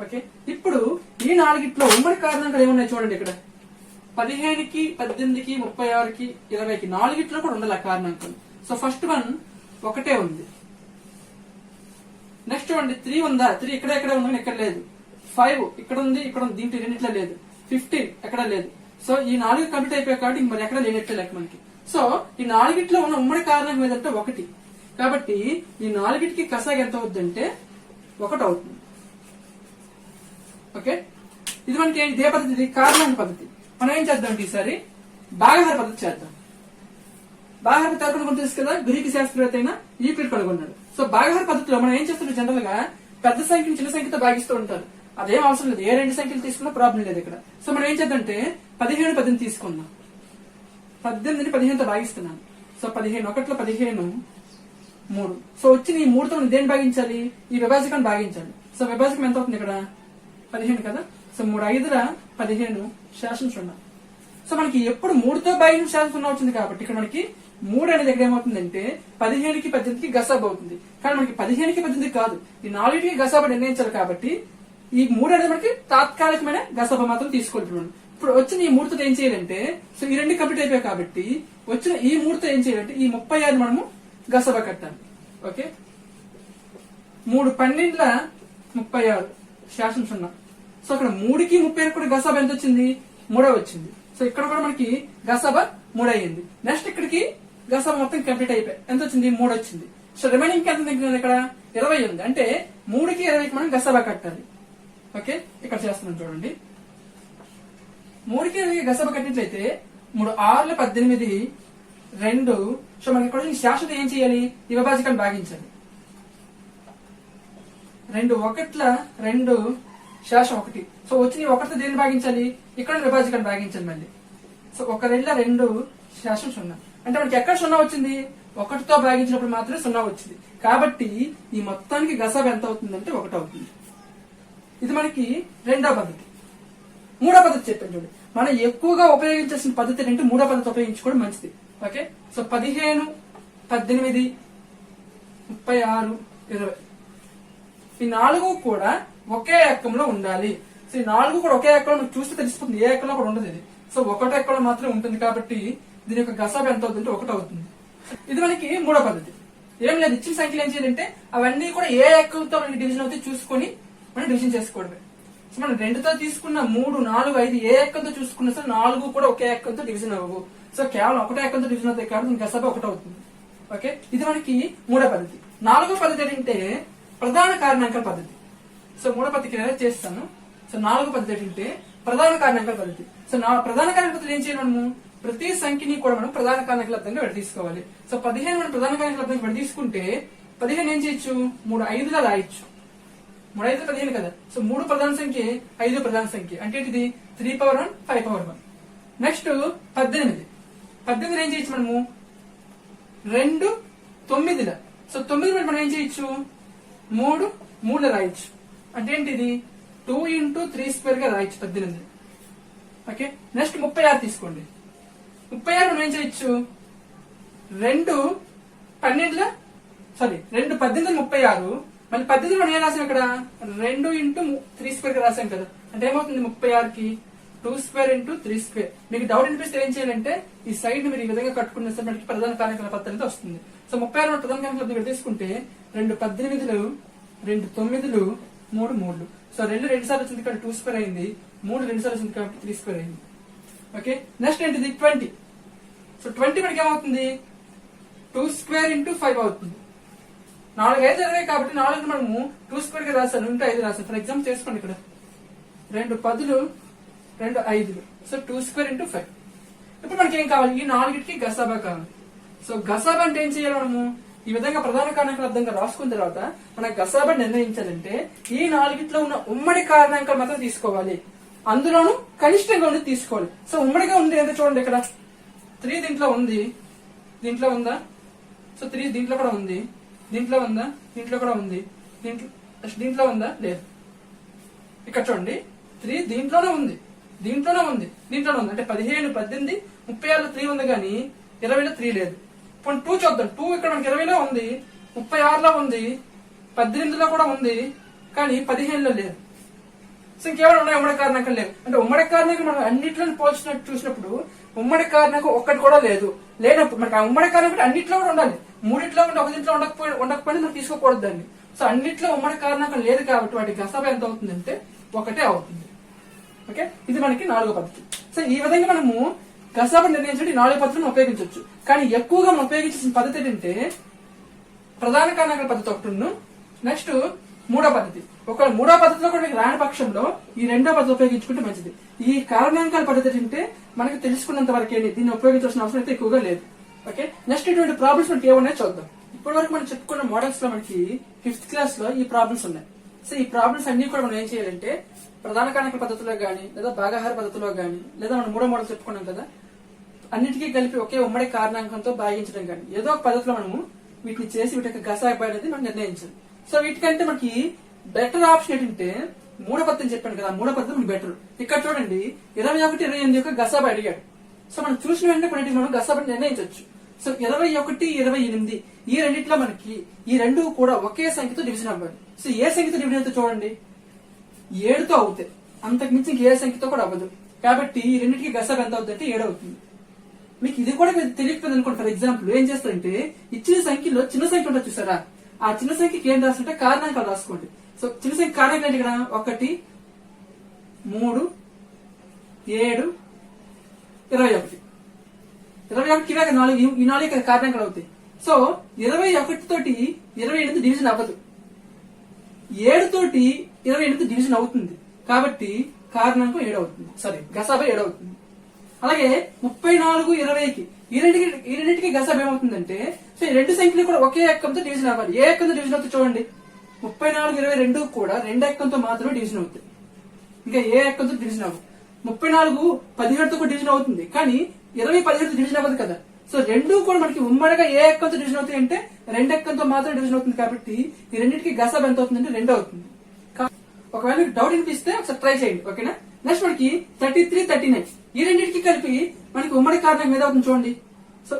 ఓకే, ఇప్పుడు ఈ 4గిట్లో ఉమ్మడి కారణాంకాలు ఏమున్నాయి చూడండి. ఇక్కడ 15కి 18కి 36కి 20కి 4గిట్లో కూడా ఉండాలి ఆ కారణాంకాలు. సో ఫస్ట్ వన్ 1 ఉంది. నెక్స్ట్ చూడండి 3 ఉందా? 3 ఇక్కడ ఉంది, ఇక్కడ లేదు. 5 ఇక్కడ ఉంది, ఇక్కడ ఉంది, దీంట్లో రెండిట్లో లేదు. 15 ఎక్కడ లేదు. సో ఈ 4 కంప్లీట్ అయిపోయాయి కాబట్టి మరి ఎక్కడ లేనట్లే లెక్క మనకి. సో ఈ 4గిట్లో ఉన్న ఉమ్మడి కారణం ఏదంటే 1. కాబట్టి ఈ 4గిటికి కసాగ ఎంత అవుతుందంటే 1 అవుతుంది. ఓకే, ఇది మనకి ఇదే పద్ధతి, ఇది కారణాంక పద్ధతి. మనం ఏం చేద్దాం ఈసారి భాగాహార పద్ధతి చేద్దాం. భాగాహార పద్ధతి తెలుసు కదా, గ్రీకు శాస్త్రవేత్త అయిన యూక్లిడ్ కనుగొన్నాడు. సో భాగాహార పద్ధతిలో మనం ఏం చేస్తుంటే జనరల్ గా పెద్ద సంఖ్యను చిన్న సంఖ్యతో భాగిస్తూ ఉంటారు. అదేం అవసరం లేదు, ఏ 2 సంఖ్యలు తీసుకున్నా ప్రాబ్లం లేదు ఇక్కడ. సో మనం ఏం చేద్దామంటే 15, 18 తీసుకుందాం. 18ని 15తో భాగిస్తున్నాను. సో 15 1లో 15, 3. సో వచ్చిన ఈ 3తో దేన్ని భాగించాలి? ఈ విభాజకాన్ని భాగించాలి. సో విభాజకం ఎంత అవుతుంది ఇక్కడ? 15 కదా. సో 3 5 15, శాసనం 0. సో మనకి ఎప్పుడు 3తో భాగించిన శాసనం 0 వచ్చింది కాబట్టి ఇక్కడ మనకి 3 అనే దగ్గర ఏమవుతుందంటే 15కి 18కి గసాబ్ అవుతుంది. కానీ మనకి 15కి 18కి కాదు, ఈ 4టికి గసాబా నిర్ణయించాలి. కాబట్టి ఈ 3 అనేది మనకి తాత్కాలికమైన గసాబా మాత్రం తీసుకుంటున్నాం. ఇప్పుడు వచ్చిన ఈ 3తో ఏం చేయాలంటే, సో ఈ 2 కంప్లీట్ అయిపోయాయి కాబట్టి వచ్చిన ఈ 3తో ఏం చేయాలంటే ఈ 36 మనము గసాబా కట్టాలి. ఓకే, 3 12 36, శాసనం 0. సో ఇక్కడ 3కి 36 కూడా గసాబా ఎంత వచ్చింది? 3 వచ్చింది. సో ఇక్కడ కూడా మనకి గసాబా 3 అయ్యింది. నెక్స్ట్ ఇక్కడికి గసాబా మొత్తం కంప్లీట్ అయిపోయి ఎంత వచ్చింది? 3 వచ్చింది. సో రిమైనింగ్ ఎంత తగ్గింది? ఇక్కడ 20 ఉంది. అంటే 3కి 20కి మనం గసాబా కట్టాలి. ఓకే, ఇక్కడ చేస్తున్నాం చూడండి. 3కి 20కి గసాబా కట్టినట్లయితే 3 6 18 2. సో మనకి ఇక్కడ శాశ్వత ఏం చేయాలి? ఈ విభాజకాన్ని భాగించాలి. 2 1 2 శాసం 1. సో వచ్చిన 1తో దేన్ని భాగించాలి? ఇక్కడ విభాజకాన్ని భాగించాలి మళ్ళీ. సో 1 2 2 శాసం 0. అంటే మనకి ఎక్కడ 0 వచ్చింది? 1తో భాగించినప్పుడు మాత్రమే 0 వచ్చింది. కాబట్టి ఈ మొత్తానికి గసాబా ఎంత అవుతుందంటే 1 అవుతుంది. ఇది మనకి రెండో పద్ధతి. మూడో పద్ధతి చెప్పాను చూడండి. మనం ఎక్కువగా ఉపయోగించాల్సిన పద్ధతి ఏంటంటే మూడో పద్ధతి ఉపయోగించుకోవడం మంచిది. ఓకే, సో 15 18 36 20 ఈ 4 కూడా ఒకే ఎక్కంలో ఉండాలి. సో ఈ 4 కూడా ఒకే ఎక్కంలో మనకు చూస్తే తెలిసిపోతుంది. ఏ ఎక్కంలో కూడా ఉండదు ఇది. సో ఒకటే ఎక్కంలో మాత్రమే ఉంటుంది. కాబట్టి దీని యొక్క గసాబా ఎంత అవుతుందంటే 1 అవుతుంది. ఇది మనకి మూడో పద్ధతి. ఏం లేదు, ఇచ్చిన సంఖ్యలు ఏం చేయాలంటే అవన్నీ కూడా ఏ ఎక్కంతో మనకి డివిజన్ అవుతాయి చూసుకొని మనం డివిజన్ చేసుకోవడమే. సో మనం 2తో తీసుకున్న 3 4 5 ఏ ఎక్కంతో చూసుకున్నా సరే 4 కూడా ఒకే ఎక్కంతో డివిజన్ అవ్వవు. సో కేవలం ఒకటే ఎక్కంతో డివిజన్ అవుతాయి కాబట్టి గసాబా 1 అవుతుంది. ఓకే, ఇది మనకి మూడో పద్ధతి. నాలుగో పద్ధతి ఏంటంటే ప్రధాన కారణాంకాల పద్ధతి. సో మూడో పద్ధతికి నేను చేస్తాను. సో నాలుగో పద్ధతి ఏంటంటే ప్రధాన కారణాంకాల పద్ధతి. సో ప్రధాన కారణాంకాల పద్ధతి ఏం చేయాలి? మనము ప్రతి సంఖ్యని కూడా మనం ప్రధాన కారణాంకాల లబ్ధంగా విడదీసుకోవాలి. సో 15 మనం ప్రధాన కారణాంకాల లబ్ధంగా విడదీసుకుంటే 15 ఏం చేయొచ్చు? 3 5లా రాయొచ్చు. 3 5 15 కదా. సో 3 ప్రధాన సంఖ్య 5 ప్రధాన సంఖ్య అంటే ఇది 3 పవర్ 1 5 పవర్ 1. నెక్స్ట్ 18 ఏం చేయొచ్చు మనము? 2 9లా. సో 9 మనం ఏం చేయొచ్చు? 3 రాయొచ్చు. అంటే ఏంటిది? 2 × 3² గా రాయొచ్చు 18. ఓకే, నెక్స్ట్ 36 తీసుకోండి. 36 మనం ఏం చేయొచ్చు? 2 18 36. మళ్ళీ 18 మనం ఏం రాసాం ఇక్కడ? 2 × 3² గా రాసాం కదా. అంటే ఏమవుతుంది? 36కి 2² × 3². మీకు డౌట్ అనిపిస్తే ఏం చేయాలంటే ఈ సైడ్ మీరు ఈ విధంగా కట్టుకున్న సరే మనకి ప్రధాన కారణాంకాల పద్ధతి వస్తుంది. సో 36 ప్రధాన కారణాంకాల తీసుకుంటే 2 18 2 9 3 3. సో 2 సార్లు వచ్చింది ఇక్కడ 2² అయింది. 3 2 సార్లు వచ్చింది కాబట్టి 3² అయింది. ఓకే, నెక్స్ట్ ఏంటిది? 20. సో 20 మనకి ఏమవుతుంది? 2² × 5 అవుతుంది. 4 5 20 కాబట్టి 4 మనము 2² గా రాశాను. 5 రాశాను. ఫర్ ఎగ్జాంపుల్ చేసుకోండి. ఇక్కడ 2 10 2 5. సో 2² × 5. ఇప్పుడు మనకి ఏం కావాలి? ఈ 4కి గసాబా కావాలి. సో గసాబా అంటే ఏం చేయాలి? మనము ఈ విధంగా ప్రధాన కారణాంకాల అర్థంగా రాసుకున్న తర్వాత మన గసాబా నిర్ణయించాలంటే ఈ 4ట్లో ఉన్న ఉమ్మడి కారణాంకాలు మాత్రం తీసుకోవాలి. అందులోనూ కనిష్టంగా ఉన్నది తీసుకోవాలి. సో ఉమ్మడిగా ఉంది ఎంత చూడండి. ఇక్కడ 3 దీంట్లో ఉంది. దీంట్లో ఉందా? సో 3 దీంట్లో కూడా ఉంది. దీంట్లో ఉందా? దీంట్లో కూడా ఉంది. దీంట్లో ఉందా? లేదు. ఇక్కడ చూడండి 3 దీంట్లోనే ఉంది. దీంట్లోనే ఉంది. అంటే 15 18 36లో 3 ఉంది కానీ 20లో 3 లేదు. ఇప్పుడు 2 చూద్దాం. 2 ఇక్కడ మనకి 20లో ఉంది, 36లో ఉంది, 18లో కూడా ఉంది కానీ 15లో లేదు. సో ఇంకేమైనా ఉన్నాయి? ఉమ్మడి కారణాంకాలు లేవు. అంటే ఉమ్మడి కారణాంకం మనం అన్నింటిలో పోల్చినట్టు చూసినప్పుడు ఉమ్మడి కారణాంకం ఒక్కటి కూడా లేనప్పుడు మనకి ఆ ఉమ్మడి కారణాంకం అన్నింటిలో కూడా ఉండాలి. 3ట్లో ఉంటే 1 ఉండకపోయినా మనం తీసుకోకూడదు దాన్ని. సో అన్నింటిలో ఉమ్మడి కారణాంకం లేదు కాబట్టి వాటి గసాబా ఎంత అవుతుందంటే 1 అవుతుంది. ఓకే, ఇది మనకి నాలుగో పద్ధతి. సో ఈ విధంగా మనము గసాబా నిర్ణయించడానికి 4 పద్ధతులను ఉపయోగించవచ్చు. కానీ ఎక్కువగా మనం ఉపయోగించిన పద్ధతి ఏంటంటే ప్రధాన కారణాంకాల పద్ధతి ఒకటి, నెక్స్ట్ మూడో పద్ధతి. ఒక మూడో పద్ధతిలో కూడా మీకు రాని పక్షంలో ఈ రెండో పద్ధతి ఉపయోగించుకుంటే మంచిది. ఈ కారణాంకాల పద్ధతి అంటే మనకు తెలుసుకున్నంత వరకే, దీన్ని ఉపయోగించాల్సిన అవసరం అయితే ఎక్కువగా లేదు. ఓకే, నెక్స్ట్ ఇటువంటి ప్రాబ్లమ్స్ మనకి ఏమున్నాయో చూద్దాం. ఇప్పటి వరకు మనం చెప్పుకున్న మోడల్స్ లో మనకి 5th క్లాస్ లో ఈ ప్రాబ్లమ్స్ ఉన్నాయి. సో ఈ ప్రాబ్లమ్స్ అన్ని కూడా మనం ఏం చేయాలంటే ప్రధాన కారణాంకాల పద్ధతిలో గానీ లేదా భాగాహార పద్ధతిలో గానీ లేదా మనం మూడో మోడల్ చెప్పుకున్నాం కదా, అన్నిటికీ కలిపి ఒకే ఉమ్మడి కారణాంకంతో భాగించడం కానీ ఏదో ఒక పద్ధతిలో మనము వీటిని చేసి వీటి యొక్క గసాబా అనేది మనం నిర్ణయించాలి. సో వీటికంటే మనకి బెటర్ ఆప్షన్ ఏంటంటే మూడో పద్ధతి చెప్పాను కదా, మూడో పద్ధతి మనకి బెటర్. ఇక్కడ చూడండి 21 28 యొక్క గసాబా అడిగాడు. సో మనం చూసిన వెంటనే కొన్నింటిని మనం గసాబా నిర్ణయించవచ్చు. సో 21 28 ఈ రెండింటిలో మనకి ఈ రెండు కూడా ఒకే సంఖ్యతో డివిజన్ అవ్వాలి. సో ఏ సంఖ్యతో డివిజన్ అవుతుంది చూడండి, 7తో అవుతాయి. అంతకు మించి ఇంకే సంఖ్యతో కూడా అవ్వదు. కాబట్టి ఈ రెండింటికి గసాబా ఎంత అవుతుంది అంటే 7 అవుతుంది. మీకు ఇది కూడా తెలియకపోయింది అనుకోండి. ఫర్ ఎగ్జాంపుల్ ఏం చేస్తారంటే ఇచ్చిన సంఖ్యలో చిన్న సంఖ్య ఉంటుంది చూసారా, ఆ చిన్న సంఖ్యకి ఏం రాస్తుంటే కారణాంకాలు రాసుకోండి. సో చిన్న సంఖ్య కారణాంకాలు ఇక్కడ 1 3 7 21. 21 ఇవే 4 ఈ 4 ఇక్కడ కారణాంకాలు అవుతాయి. సో 21 తోటి 28 డివిజన్ అవ్వదు, 7 తోటి 28 డివిజన్ అవుతుంది. కాబట్టి కారణాంకం 7 అవుతుంది, సారీ గసాబా 7 అవుతుంది. అలాగే 34 20కి ఈ రెండింటికి గసాబా ఏమవుతుందంటే, సో ఈ రెండు సంఖ్యలు కూడా ఒకే ఎక్కంతో డివిజన్ అవ్వాలి. ఏ ఎక్కంతో డివిజన్ అవుతుంది చూడండి, 34 22 కూడా 2 ఎక్కంతో మాత్రమే డివిజన్ అవుతుంది, ఇంకా ఏ ఎక్కంతో డివిజన్ అవ్వదు. 34 17తో కూడా డివిజన్ అవుతుంది, కానీ 20 17తో డివిజన్ అవ్వదు కదా. సో రెండు కూడా మనకి ఉమ్మడిగా ఏ ఎక్కంతో డివిజన్ అవుతాయి అంటే 2 ఎక్కంతో మాత్రం డివిజన్ అవుతుంది. కాబట్టి ఈ రెండింటికి గసాబా ఎంత అవుతుంది అంటే 2 అవుతుంది. ఒకవేళ మీకు డౌట్ అనిపిస్తే ఒకసారి ట్రై చేయండి, ఓకేనా. నెక్స్ట్ మనకి 33 39 ఈ రెండింటికి కలిపి మనకి ఉమ్మడి కారణం మీద అవుతుంది చూడండి. సో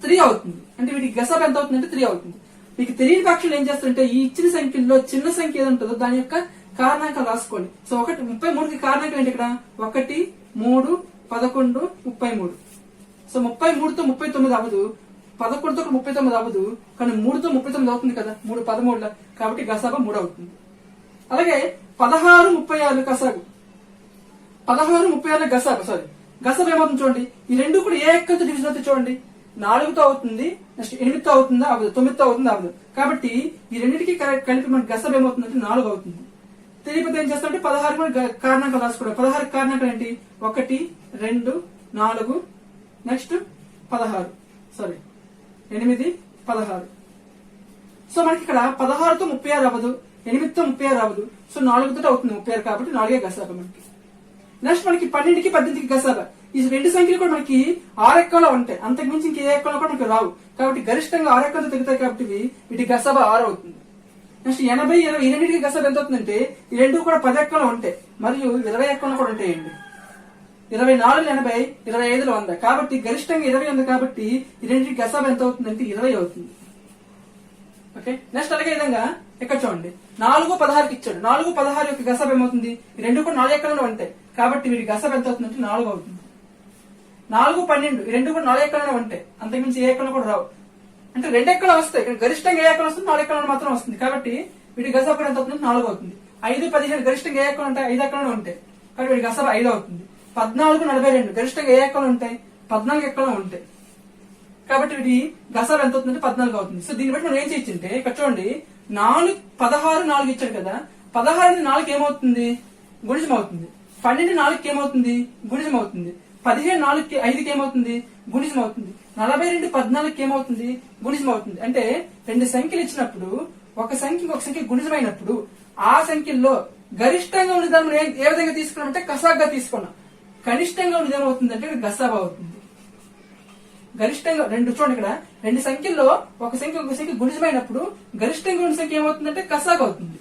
3 అవుతుంది, అంటే వీటికి గసాబా ఎంత అవుతుంది అంటే 3 అవుతుంది. మీకు తెలియని పక్షులు ఏం చేస్తారంటే ఈ ఇచ్చిన సంఖ్యల్లో చిన్న సంఖ్య ఏది ఉంటుందో దాని యొక్క కారణాంకాలు రాసుకోండి. సో 33కి కారణాంకం ఏంటి ఇక్కడ 1 3 11 33. సో 33తో 39 అవ్వదు, 11తో 39 అవ్వదు, కానీ 3తో 39 అవుతుంది కదా, 3 13. కాబట్టి గసాబా 3 అవుతుంది. అలాగే 16 36 గసాబు, 16 36 గసాబా, సారీ గసాబా ఏమవుతుంది చూడండి. ఈ రెండు కూడా ఏ ఎక్కంతో డివిజన్ అవుతుంది చూడండి, 4తో అవుతుంది, నెక్స్ట్ 8తో అవుతుందా అవ్వదు, 9తో అవుతుందా అవ్వదు. కాబట్టి ఈ రెండింటికి కలిపి మనకి గసాబా ఏమవుతుందంటే 4 అవుతుంది. తెలియకపోతే ఏం చేస్తామంటే 16 కూడా కారణాంకాలు రాసుకోవడం. 16 కారణాంకాలు ఏంటి 1 2 4 నెక్స్ట్ 16, సారీ 8 16. సో మనకి ఇక్కడ 16తో 36 అవ్వదు, 8తో 36 అవ్వదు, సో 4తో అవుతుంది 36. కాబట్టి 4 గసాబా మనకి. నెక్స్ట్ మనకి 12కి 18కి గసాబా. ఈ రెండు సంఖ్యలు కూడా మనకి 6 ఎక్కంలో ఉంటాయి, అంతకుమించి ఇంకే ఎక్కంలో కూడా మనకి రావు. కాబట్టి గరిష్టంగా 6 ఎక్కంతో తెగుతాయి, కాబట్టి వీటి గసాబా 6 అవుతుంది. నెక్స్ట్ 80 20 ఈ రెండింటికి గసాబా ఎంత అవుతుందంటే ఈ రెండు కూడా 10 ఎక్కంలో ఉంటాయి, మరియు 20 ఎక్కంలో కూడా ఉంటాయండి. 24 80 25 100. కాబట్టి గరిష్టంగా 20 ఉంది, కాబట్టి ఈ రెండింటికి గసాబా ఎంత అవుతుందంటే 20 అవుతుంది. ఓకే. నెక్స్ట్ అలాగే విధంగా ఇక్కడ చూడండి 4 16కి ఇచ్చాడు. 4 16 యొక్క గసాబా ఏమవుతుంది, ఈ రెండు కూడా 4 ఎక్కలలో ఉంటాయి, కాబట్టి వీటి గసాబా ఎంత అవుతుందంటే 4 అవుతుంది. 4 12 ఈ రెండు కూడా 4 ఎక్కలలో ఉంటాయి, అంతకుమించి ఏ ఎక్కలో కూడా రావు, అంటే 2 ఎక్కలు వస్తాయి, ఇక్కడ గరిష్టంగా ఏ ఎక్కలు వస్తుంది 4 ఎక్కలలో మాత్రం వస్తుంది. కాబట్టి వీటి గసాబా ఎంత అవుతుంది 4 అవుతుంది. 5 15 గరిష్టంగా ఏ ఎక్కలు ఉంటాయి 5 ఎక్కలలో ఉంటాయి, కాబట్టి వీటి గసాబా 5 అవుతుంది. 14 42 గరిష్టంగా ఏ ఎక్కలు ఉంటాయి 14 ఎక్కలు ఉంటాయి, కాబట్టి వీటి గసాబా ఎంత అవుతుందంటే 14 అవుతుంది. సో దీన్ని బట్టి మనం ఏం చేయొచ్చంటే ఇక్కడ చూడండి 4 16 4 ఇచ్చాడు కదా, 16 4కి ఏమవుతుంది గుణిజం అవుతుంది, 12 4కి ఏమవుతుంది గుణిజం అవుతుంది, 15 4కి 5కి ఏమవుతుంది గుణిజం అవుతుంది, 42 14కి ఏమవుతుంది గుణిజం అవుతుంది. అంటే రెండు సంఖ్యలు ఇచ్చినప్పుడు ఒక సంఖ్య ఇంకొక సంఖ్య గుణిజమైనప్పుడు ఆ సంఖ్యల్లో గరిష్టంగా ఉన్న దాన్ని మనం ఏ విధంగా తీసుకున్నామంటే కసాగ్గా తీసుకున్నాం, కనిష్టంగా ఉన్నది ఏమవుతుంది అంటే గసాబా అవుతుంది. గరిష్టంగా రెండు చూడండి ఇక్కడ రెండు సంఖ్యల్లో ఒక సంఖ్య ఒక సంఖ్య గుణిజమైనప్పుడు గరిష్టంగా ఉన్న సంఖ్య ఏమవుతుందంటే కసాబా అవుతుంది,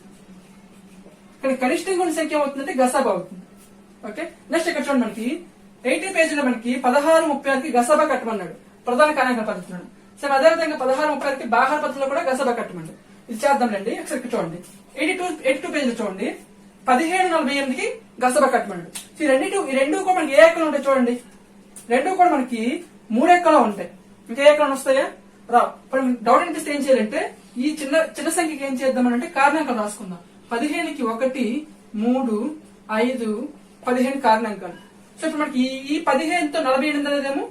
ఇక్కడ కనిష్టంగా ఉన్న సంఖ్య ఏమవుతుందంటే గసాబా అవుతుంది. ఓకే. నెక్స్ట్ ఇక్కడ చూడండి మనకి 80 పేజీలో మనకి 16 36కి గసాబా కట్టమన్నాడు, ప్రధాన కారణాంక పద్ధతున్నాడు. సరే అదేవిధంగా 16 36కి బాహార పద్ధతిలో కూడా గసాబా కట్టమన్నాడు. ఇది చేద్దాంలేండి. ఒకసారి ఇక్కడ చూడండి 82 పేజీలో చూడండి 1748కి గసాబా కట్టమన్నాడు. ఈ రెండు కూడా మనకి ఏ ఎక్కలు ఉంటాయి చూడండి, రెండు కూడా మనకి 3 ఎక్కలో ఉంటాయి, ఇంకా ఏ ఎక్కలు వస్తాయా రావు. ఇప్పుడు డౌట్ అనిపిస్తే ఏం చేయాలంటే ఈ చిన్న సంఖ్యకి ఏం చేద్దామనంటే కారణాంకాలు రాసుకుందాం. 15కి 1 3 5 15 కారణాంకాలు. సో ఇప్పుడు మనకి ఈ 15తో 48 అనేదేమో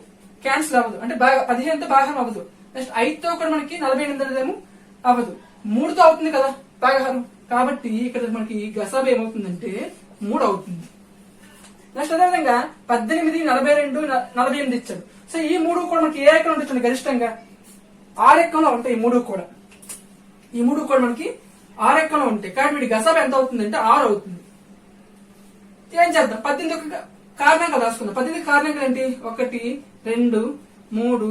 క్యాన్సిల్ అవ్వదు, అంటే 15తో భాగం అవ్వదు. నెక్స్ట్ 5తో కూడా మనకి 48 అనేదేమో అవ్వదు, 3తో అవుతుంది కదా భాగహారం. కాబట్టి ఇక్కడ మనకి గసాబా ఏమవుతుందంటే 3 అవుతుంది. నెక్స్ట్ అదేవిధంగా 18 42 48 ఇచ్చాడు. సో ఈ 3 కూడా మనకి ఏ ఎక్కలు ఉంటుంది గరిష్టంగా 6 ఎక్కంలో ఉంటాయి. ఈ 3 కూడా మనకి 6 ఎక్కంలో ఉంటాయి, కాబట్టి వీడి గసాబా ఎంత అవుతుందంటే 6 అవుతుంది. ఏం చేద్దాం 18 కారణాంకాలు రాసుకుందాం. 18 కారణాంకాలు ఏంటి 1 2 3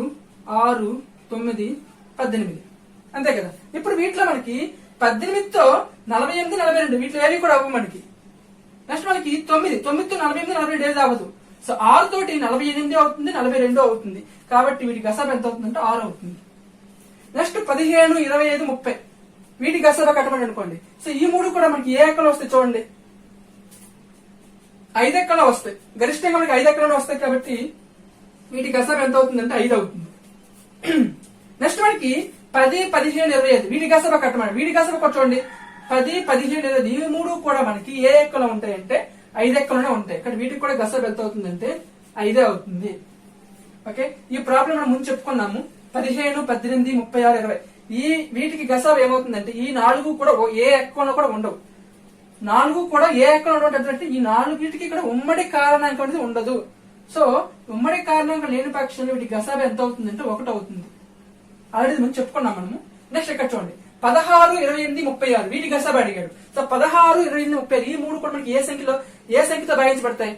6 9 18 అంతే కదా. ఇప్పుడు వీటిలో మనకి 18తో 48 42 వీటిలో ఏవి కూడా అవ్వవు మనకి. నెక్స్ట్ మనకి 9తో 48 42 ఏది అవ్వదు. సో 6 తోటి 48 అవుతుంది 42 అవుతుంది, కాబట్టి వీటి గసాబా ఎంత అవుతుందంటే 6 అవుతుంది. నెక్స్ట్ 15 25 30 వీటి గసాబా కట్టమని అనుకోండి. సో ఈ 3 కూడా మనకి ఏ ఎక్కలు వస్తాయి చూడండి 5 ఎక్కలో వస్తాయి, గరిష్టంగా మనకి 5 ఎక్కలలో వస్తాయి, కాబట్టి వీటి గసాబా ఎంత అవుతుందంటే 5 అవుతుంది. నెక్స్ట్ మనకి 10 15 25 వీటి గసాబా కట్టమని వీటి గసాబా కూడా చూడండి 10 15 25 ఈ 3 కూడా మనకి ఏ ఎక్కలో ఉంటాయంటే 5 ఎక్కలోనే ఉంటాయి. ఇక్కడ వీటికి కూడా గసాబ్ ఎంత అవుతుందంటే 5 అవుతుంది. ఓకే, ఈ ప్రాబ్లం మనం ముందు చెప్పుకున్నాము. 15, 18, 36, 20 ఈ వీటికి గసాబ్ ఏమవుతుందంటే ఈ 4 కూడా ఏ ఎక్కలో కూడా ఉండవు. 4 కూడా ఏ ఎక్కలో ఉండవు. ఈ 4 ఇక్కడ ఉమ్మడి కారణాంకం అనేది ఉండదు. సో ఉమ్మడి కారణాంకం లేని పక్షంలో వీటికి గసాబ్ ఎంత అవుతుందంటే 1 అవుతుంది. ఆల్రెడీ ముందు చెప్పుకున్నాం మనము. నెక్స్ట్ ఇక్కడ చూడండి, 16, 28, 36 వీటి గసాబ్ అడిగాడు. సో 16, 28, 36 ఈ 3 కూడా మనకి ఏ సంఖ్యతో భాగించబడతాయి?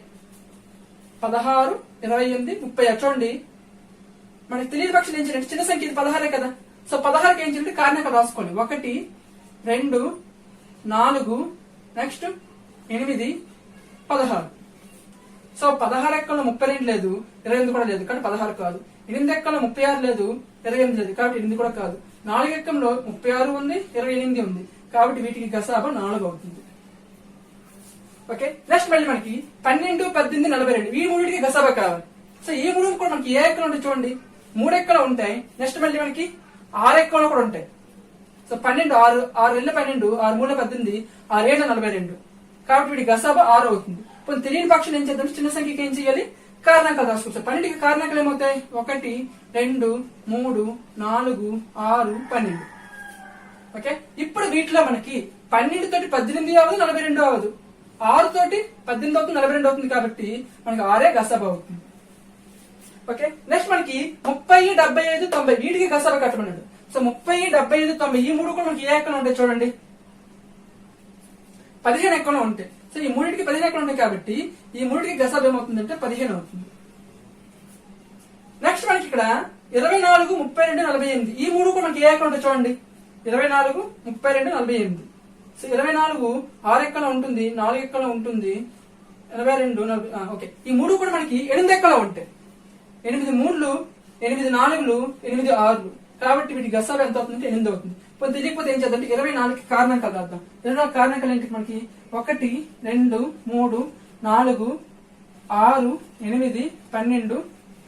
16, 28, 36 చూడండి. మనకి తెలియని పక్షం ఏం చేయాలంటే చిన్న సంఖ్య ఇది 16 కదా. సో 16కి ఏం చేయాలంటే కారణాంకం రాసుకోండి. 1, 2, 4 నెక్స్ట్ 8, 16. సో 16 ఎక్కలో 32 లేదు, 28 కూడా లేదు కాబట్టి 16 కాదు. 8 ఎక్కలో 36 లేదు, 28 లేదు కాబట్టి 8 కూడా కాదు. 4 ఎక్కంలో 36 ఉంది, 28 ఉంది కాబట్టి వీటికి గసాబా 4 అవుతుంది. ఓకే, నెక్స్ట్ మళ్ళీ మనకి 12, 18, 42 ఈ 3కి గసాబా కావాలి. సో ఈ 3 కూడా మనకి ఏ ఎక్కలు ఉంటాయి చూడండి, 3 ఎక్కలు ఉంటాయి. నెక్స్ట్ మళ్ళీ మనకి 6 ఎక్కలు కూడా ఉంటాయి. సో 12, 6, 6 2 12, 6 3 18, 6 7 42 కాబట్టి వీటి గసాబా 6 అవుతుంది. ఇప్పుడు తెలియని పక్షం ఏం చేద్దాం, చిన్న సంఖ్యకి ఏం చేయాలి, కారణాంకాలు రాసుకోవచ్చు. 12కి కారణాంకాలు ఏమవుతాయి? 1, 2, 3, 4, 6, 12. ఓకే, ఇప్పుడు వీటిలో మనకి 12 తోటి 18 అవ్వదు, 42 అవ్వదు. 6 తోటి 18 అవుతుంది, 42 అవుతుంది కాబట్టి మనకి 6 గసాబా అవుతుంది. ఓకే, నెక్స్ట్ మనకి 30, 75, 90 వీటికి గసాబా కట్టమన్నాడు. సో 30, 75, 90 ఈ 3 కూడా మనకి ఏ ఎక్కలు ఉంటాయి చూడండి, 15 ఎక్కలు ఉంటాయి. సో ఈ 3కి 15 ఎక్కలు ఉంటాయి కాబట్టి ఈ 3కి గసాబ్ ఏమవుతుందంటే 15 అవుతుంది. నెక్స్ట్ మనకి ఇక్కడ 24, 32, 48 ఈ 3 కూడా మనకి ఏ ఎక్కలు ఉంటాయి చూడండి, 24, 32, 48. సో 24 6 ఎక్కలో ఉంటుంది, 4 ఎక్కలో ఉంటుంది, 82, 40. ఓకే, ఈ 3 కూడా మనకి 8 ఎక్కలో ఉంటాయి. 8 3లు, 8 4లు, 8 6లు కాబట్టి వీటి గసాబ్ ఎంత అవుతుందంటే 8 అవుతుంది. ఇప్పుడు తెలియకపోతే ఏం చేద్దాం, 24కి కారణాంకాలు రాద్దాం. 24 కారణాంకాలు ఏంటి మనకి, 1, 2, 3, 4, 6, 8, 12,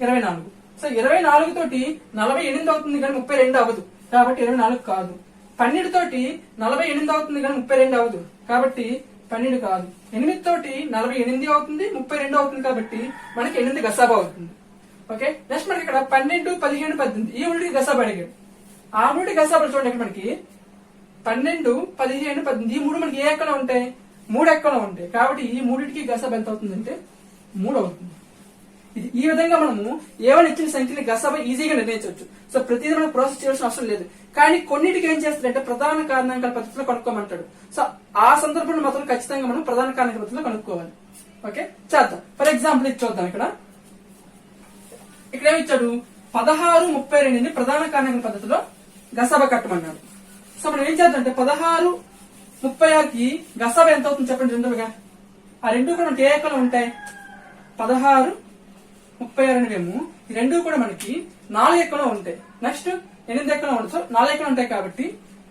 24. సో 24 తోటి 48 అవుతుంది కానీ 32 అవ్వదు కాబట్టి 24 కాదు. 12 తోటి 48 అవుతుంది కానీ 32 అవ్వదు కాబట్టి 12 కాదు. 8 తోటి 48 అవుతుంది, 32 అవుతుంది కాబట్టి మనకి 8 గసాబా అవుతుంది. ఓకే, నెక్స్ట్ మనకి ఇక్కడ 12, 15, 18 ఈ 3కి గసాబా అడిగాడు. ఆ 3 గసాబాలు చూడండి, మనకి 12, 15, 18 ఈ 3 మనకి ఏ ఎక్కలో ఉంటాయి, 3 ఎక్కలో ఉంటాయి కాబట్టి ఈ 3కి గసాబా ఎంత అవుతుందంటే 3 అవుతుంది. ఇది ఈ విధంగా మనము ఏమైనా ఇచ్చిన సంఖ్యని గసాబా ఈజీగా నిర్ణయించవచ్చు. సో ప్రతిదీ మనం ప్రాసెస్ చేయాల్సిన అవసరం లేదు. కానీ కొన్నిటికి ఏం చేస్తాడంటే ప్రధాన కారణాంకాల పద్ధతిలో కనుక్కోమంటాడు. సో ఆ సందర్భంలో మాత్రం ఖచ్చితంగా మనం ప్రధాన కారణాంకాల పద్ధతిలో కనుక్కోవాలి. ఓకే, చేద్దాం. ఫర్ ఎగ్జాంపుల్ ఇది చూద్దాం. ఇక్కడ ఏమి ఇచ్చాడు, 16, 32 ప్రధాన కారణాంకాల పద్ధతిలో గసాబా కట్టమన్నాడు. సో మనం ఏం చేద్దాం అంటే 16, 36కి గసాబా ఎంత అవుతుంది చెప్పండి రెండుగా. ఆ రెండు కూడా మనకి ఏ ఎక్కలు ఉంటాయి, 16, 32 ఏమో ఈ రెండు కూడా మనకి 4 ఎక్కలో ఉంటాయి. నెక్స్ట్ 8 ఎక్కలో ఉంటాయి. సో 4 ఎక్కలు ఉంటాయి కాబట్టి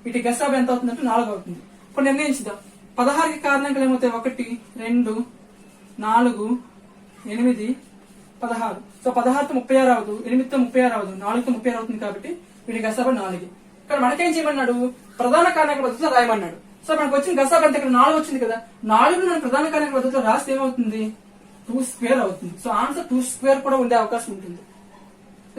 వీటి గసాబా ఎంత అవుతుందంటే 4 అవుతుంది. ఇప్పుడు నిర్ణయించుదాం. 16కి కారణాంకాలు ఏమవుతాయి, 1, 2, 4, 8, 16. సో 16తో 36 అవ్వదు, 8తో 36 అవ్వదు, 4తో 36 అవుతుంది కాబట్టి వీటి గసాబా 4. ఇక్కడ మనకేం చేయమన్నాడు, ప్రధాన కారణాంకాల పద్ధతిలో రాయమన్నాడు. సో మనకు వచ్చిన గసాబా అంటే ఇక్కడ 4 వచ్చింది కదా, 4 మనం ప్రధాన కారణాంకాల పద్ధతిలో రాస్తే ఏమవుతుంది, 2² అవుతుంది. సో ఆన్సర్ 2² కూడా ఉండే అవకాశం ఉంటుంది.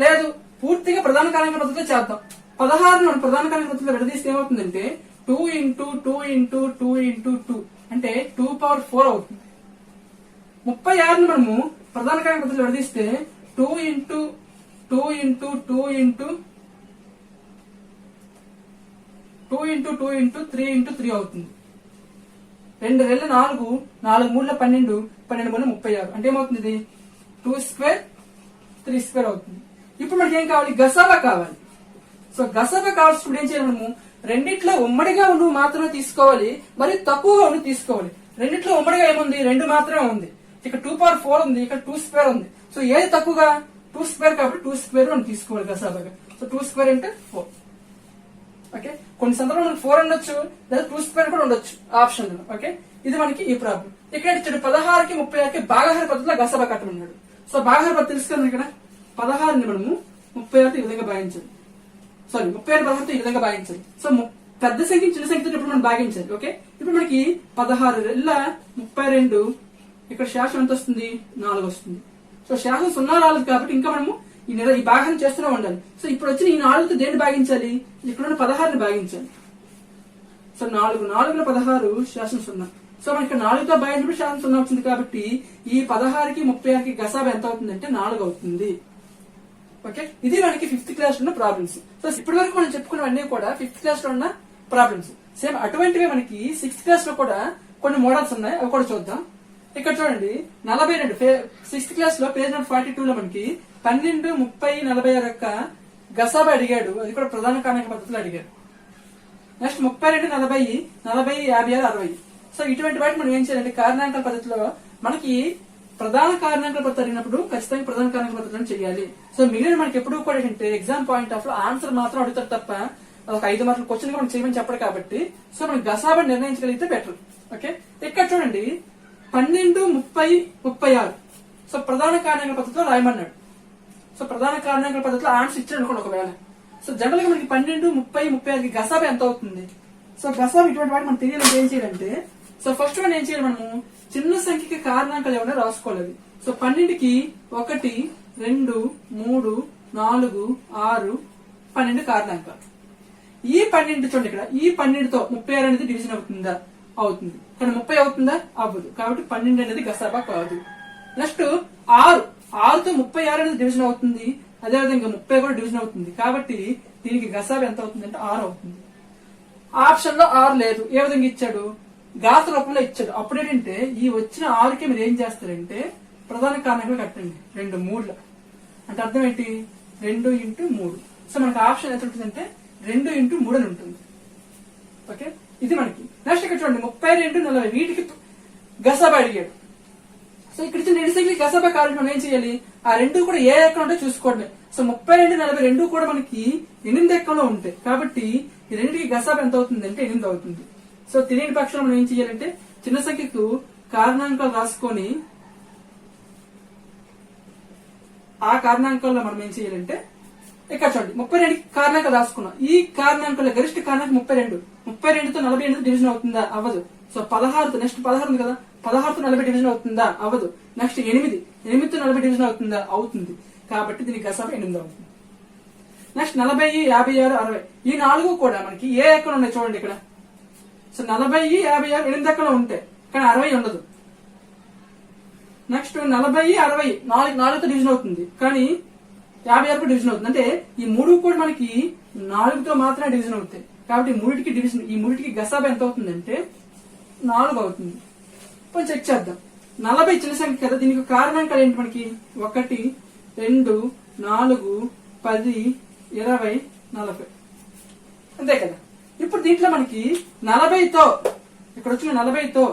లేదు పూర్తిగా ప్రధాన కారణాంకాల పద్ధతిలో చేద్దాం. 16 మనం ప్రధాన కారణాంకాల పద్ధతిలో విడదీస్తే ఏమవుతుందంటే 2 × 2 × 2 × 2 అంటే 2⁴ అవుతుంది. 36 మనము ప్రధాన కారణాంకాల పద్ధతిలో విడదీస్తే 2 × 2 × 2 × 2 × 2 × 3 × 3 అవుతుంది. 2 2 4, 4 3 12, 12 3 36 అంటే ఏమవుతుంది, ఇది 2² 3² అవుతుంది. ఇప్పుడు మనకి ఏం కావాలి, గసాబా కావాలి. సో గసాబా కావాల్సినప్పుడు ఏం చేయాలి, మనము రెండిట్లో ఉమ్మడిగా నువ్వు మాత్రమే తీసుకోవాలి, మరి తక్కువగా ఉండి తీసుకోవాలి. రెండిట్లో ఉమ్మడిగా ఏముంది, 2 మాత్రమే ఉంది. ఇక్కడ 2⁴ ఉంది, ఇక్కడ 2² ఉంది. సో ఏది తక్కువగా, 2² కాబట్టి 2² మనం తీసుకోవాలి గసాబాగా. సో 2² అంటే 4. ఓకే, కొన్ని సందర్భంలో మనకి 4 ఉండొచ్చు లేదా 2² కూడా ఉండొచ్చు ఆప్షన్. ఓకే, ఇది మనకి ఈ ప్రాబ్లం. ఇక్కడ ఇచ్చాడు 16కి 36కి భాగాహార పద్ధతిలో గసాబా కట్టమన్నాడు. సో భాగాహార పద్ధతి తెలుసుకున్నాం. ఇక్కడ 16ని మనము 36తో ఈ విధంగా భాగించాలి. 36 ఈ విధంగా భాగించాలి. సో పెద్ద సంఖ్య చిన్న సంఖ్యతో ఇప్పుడు మనం భాగించాలి. ఓకే, ఇప్పుడు మనకి 16 2 32, ఇక్కడ శాసనం ఎంత వస్తుంది 4 వస్తుంది. సో శాసనం 0 రాలేదు కాబట్టి ఇంకా మనము ఈ భాగాన్ని చేస్తూనే ఉండాలి. సో ఇప్పుడు వచ్చిన ఈ 4తో దేన్ని భాగించాలి, ఇక్కడ 16ని భాగించాలి. సో 4 4 16 శాసనం 0. సో మనకి 4తో భాగించినప్పుడు శాసనం 0 వచ్చింది కాబట్టి ఈ 16కి 36కి గసాబా ఎంత అవుతుందంటే 4 అవుతుంది. ఓకే, ఇది మనకి 5th క్లాస్ లో ఉన్న ప్రాబ్లమ్స్. సో ఇప్పటి వరకు మనం చెప్పుకున్నవన్నీ కూడా 5th క్లాస్ లో ఉన్న ప్రాబ్లమ్స్. సేమ్ అటువంటివే మనకి 6th క్లాస్ లో కూడా కొన్ని మోడల్స్ ఉన్నాయి, అవి కూడా చూద్దాం. ఇక్కడ చూడండి 42 6th క్లాస్ లో పేజ్ నెంబర్ 42 లో మనకి 12, 30, 46 యొక్క గసాబా అడిగాడు. అది కూడా ప్రధాన కారణక పద్ధతిలో అడిగాడు. నెక్స్ట్ 32, 40, 40, 56, 60. సో ఇటువంటి వాటి మనం ఏం చేయాలంటే కారణాంకాల పద్ధతిలో మనకి ప్రధాన కారణాంకాల పద్ధతి అడిగినప్పుడు ఖచ్చితంగా ప్రధాన కారణాంకాల పద్ధతిలో చేయాలి. సో మిగిలిన మనకి ఎప్పుడు కూడా ఏంటంటే ఎగ్జామ్ పాయింట్ ఆఫ్ లో ఆన్సర్ మాత్రం అడుగుతారు తప్ప ఒక 5 మార్కుల క్వశ్చన్ మనం చేయమని చెప్పడు కాబట్టి సో మనం గసాబా నిర్ణయించగలిగితే బెటర్. ఓకే, ఇక్కడ చూడండి 12, 30, 36. సో ప్రధాన కారణాంకాల పద్ధతిలో రాయమన్నాడు. సో ప్రధాన కారణాంకాల పద్ధతిలో ఆన్సర్ ఇచ్చాడు అనుకోండి ఒకవేళ. సో జనరల్ గా మనకి 12, 30, 36 గసాబా ఎంత అవుతుంది? సో గసాబా ఇటువంటి వాటి మనం తెలియాలంటే ఏం చేయాలంటే సో ఫస్ట్ మనం ఏం చేయాలి, మనము చిన్న సంఖ్యకి కారణాంకాలు ఏమైనా రాసుకోవాలి. సో 12కి 1, 2, 3, 4, 6, 12 కారణాంకాలు. ఈ 12 చూడండి, ఇక్కడ ఈ 12తో 36 అనేది డివిజన్ అవుతుందా? అవుతుంది. కానీ 30 అవుతుందా? అవ్వదు. కాబట్టి 12 అనేది గసాబా కాదు. నెక్స్ట్ 6తో 36 అనేది డివిజన్ అవుతుంది. అదేవిధంగా 30 కూడా డివిజన్ అవుతుంది. కాబట్టి దీనికి గసాబా ఎంత అవుతుంది అంటే 6 అవుతుంది. ఆప్షన్ లో 6 లేదు. ఏ విధంగా ఇచ్చాడు? గాస రూపంలో ఇచ్చాడు. అప్పుడు ఏంటంటే ఈ వచ్చిన 6కి మీరు ఏం చేస్తారంటే ప్రధాన కారణంగా కట్టండి 2 3. అంటే అర్థం ఏంటి? 2 × 3. సో మనకి ఆప్షన్ ఎంత ఉంటుందంటే 2 × 3 అని ఉంటుంది. ఓకే, ఇది మనకి. నెక్స్ట్ ఇక్కడ చూడండి 32, 40 వీటికి గసాబా అడిగాడు. సో ఇక్కడ ఇచ్చిన 2 సంఖ్యలు గసాబా కావాలంటే మనం ఏం చేయాలి? ఆ 2 కూడా ఏ ఎక్కం ఉంటే చూసుకోండి. సో 32, 40 రెండు కూడా మనకి 8 ఎక్కంలో ఉంటాయి. కాబట్టి ఈ రెండుకి గసాబా ఎంత అవుతుంది అంటే 8 అవుతుంది. సో తెలియని పక్షంలో మనం ఏం చేయాలంటే చిన్న సంఖ్యకు కారణాంకాలు రాసుకొని ఆ కారణాంకాల్లో మనం ఏం చేయాలంటే ఇక్కడ చూడండి 32 కారణాంకాలు రాసుకున్నాం. ఈ కారణాంకాల గరిష్ట కారణాంకం 32. 32తో 48 డివిజన్ అవుతుందా? అవ్వదు. సో 16తో నెక్స్ట్ 16 ఉంది కదా, 16తో 40 డివిజన్ అవుతుందా? అవ్వదు. నెక్స్ట్ 8తో 40 డివిజన్ అవుతుందా? అవుతుంది. కాబట్టి దీనికి గసాబా 8 అవుతుంది. నెక్స్ట్ 40, 56, 60 ఈ 4 కూడా మనకి ఏ ఎక్కడ ఉన్నాయి చూడండి ఇక్కడ. సో 40, 56 8 ఎక్కడ ఉంటాయి, కానీ 60 ఉండదు. నెక్స్ట్ 40, 60 4తో డివిజన్ అవుతుంది, కానీ 56 కూడా డివిజన్ అవుతుంది. అంటే ఈ 3 కూడా మనకి 4తో మాత్రమే డివిజన్ అవుతాయి. కాబట్టి ఈ మూడిటికి గసాబా ఎంత అవుతుందంటే 4 అవుతుంది. కొంచెం చెక్ చేద్దాం. 40 చిన్న సంఖ్య కదా, దీనికి కారణాంకాలు ఏంటి మనకి? 1, 2, 4, 10, 20, 40 అంతే కదా. ఇప్పుడు దీంట్లో మనకి 40తో ఇక్కడ వచ్చిన 40తో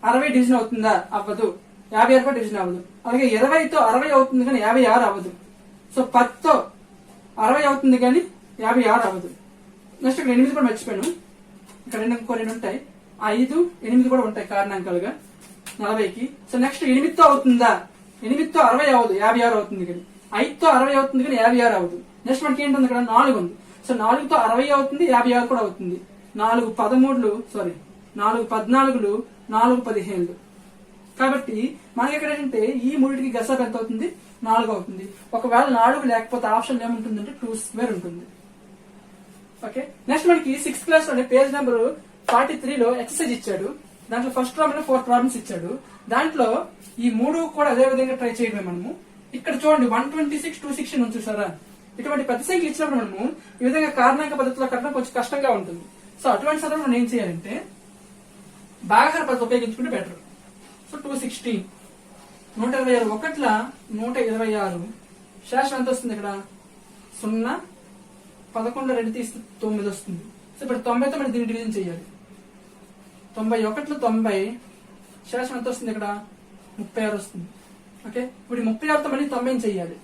60 డివిజన్ అవుతుందా? అవ్వదు. 56 కూడా డివిజన్ అవ్వదు. అలాగే 20తో 60 అవుతుంది కానీ 56 అవ్వదు. సో 10తో 60 అవుతుంది కానీ 56 అవ్వదు. నెక్స్ట్ ఇక్కడ 8 కూడా మర్చిపోయాను. ఇక్కడ ఇంకో 2 ఉంటాయి, 5, 8 కూడా ఉంటాయి కారణాంకాలుగా 40కి. సో నెక్స్ట్ 8తో అవుతుందా? 8తో 60 అవ్వదు, 56 అవుతుంది కానీ. 5తో 60 అవుతుంది కానీ 56 అవ్వదు. నెక్స్ట్ మనకి ఏంటుంది? ఇక్కడ 4 ఉంది. సో 4తో 60 అవుతుంది, 56 కూడా అవుతుంది. 4 14 4 14 4 15. కాబట్టి మనకి ఇక్కడ ఏంటంటే ఈ మూడింటికి గసాబా ఎంత అవుతుంది? 4 అవుతుంది. ఒకవేళ 4 లేకపోతే ఆప్షన్ ఏముంటుందంటే 2² ఉంటుంది. ఓకే, నెక్స్ట్ మనకి 6th క్లాస్ లోనే పేజ్ నెంబర్ 43 లో ఎక్సర్సైజ్ ఇచ్చాడు. దాంట్లో ఫస్ట్ ప్రాబ్లం 4 ప్రాబ్లమ్స్ ఇచ్చాడు. దాంట్లో ఈ 3 కూడా అదే విధంగా ట్రై చేయడమే మనము. ఇక్కడ చూడండి 126, 216 ఉంది చూసారా? ఇటువంటి పెద్ద సంఖ్యలు ఇచ్చినప్పుడు మనము ఈ విధంగా కారణాంక పద్ధతిలో కట్టడం కొంచెం కష్టంగా ఉంటుంది. సో అటువంటి సందర్భంలో మనం ఏం చేయాలంటే భాగాహార పద్ధతి ఉపయోగించుకుంటే బెటర్. సో 216 126 ఒకట్ల 126 శాసనం ఎంత వస్తుంది? ఇక్కడ 0 11 2 తీస్తే 9 వస్తుంది. సో ఇప్పుడు 90తో మనం దీన్ని డివిజన్ చేయాలి. 91లో 90 శాసనం ఎంత వస్తుంది? ఇక్కడ 36 వస్తుంది. ఓకే, ఇప్పుడు 36తో మళ్ళీ 90 చేయాలి.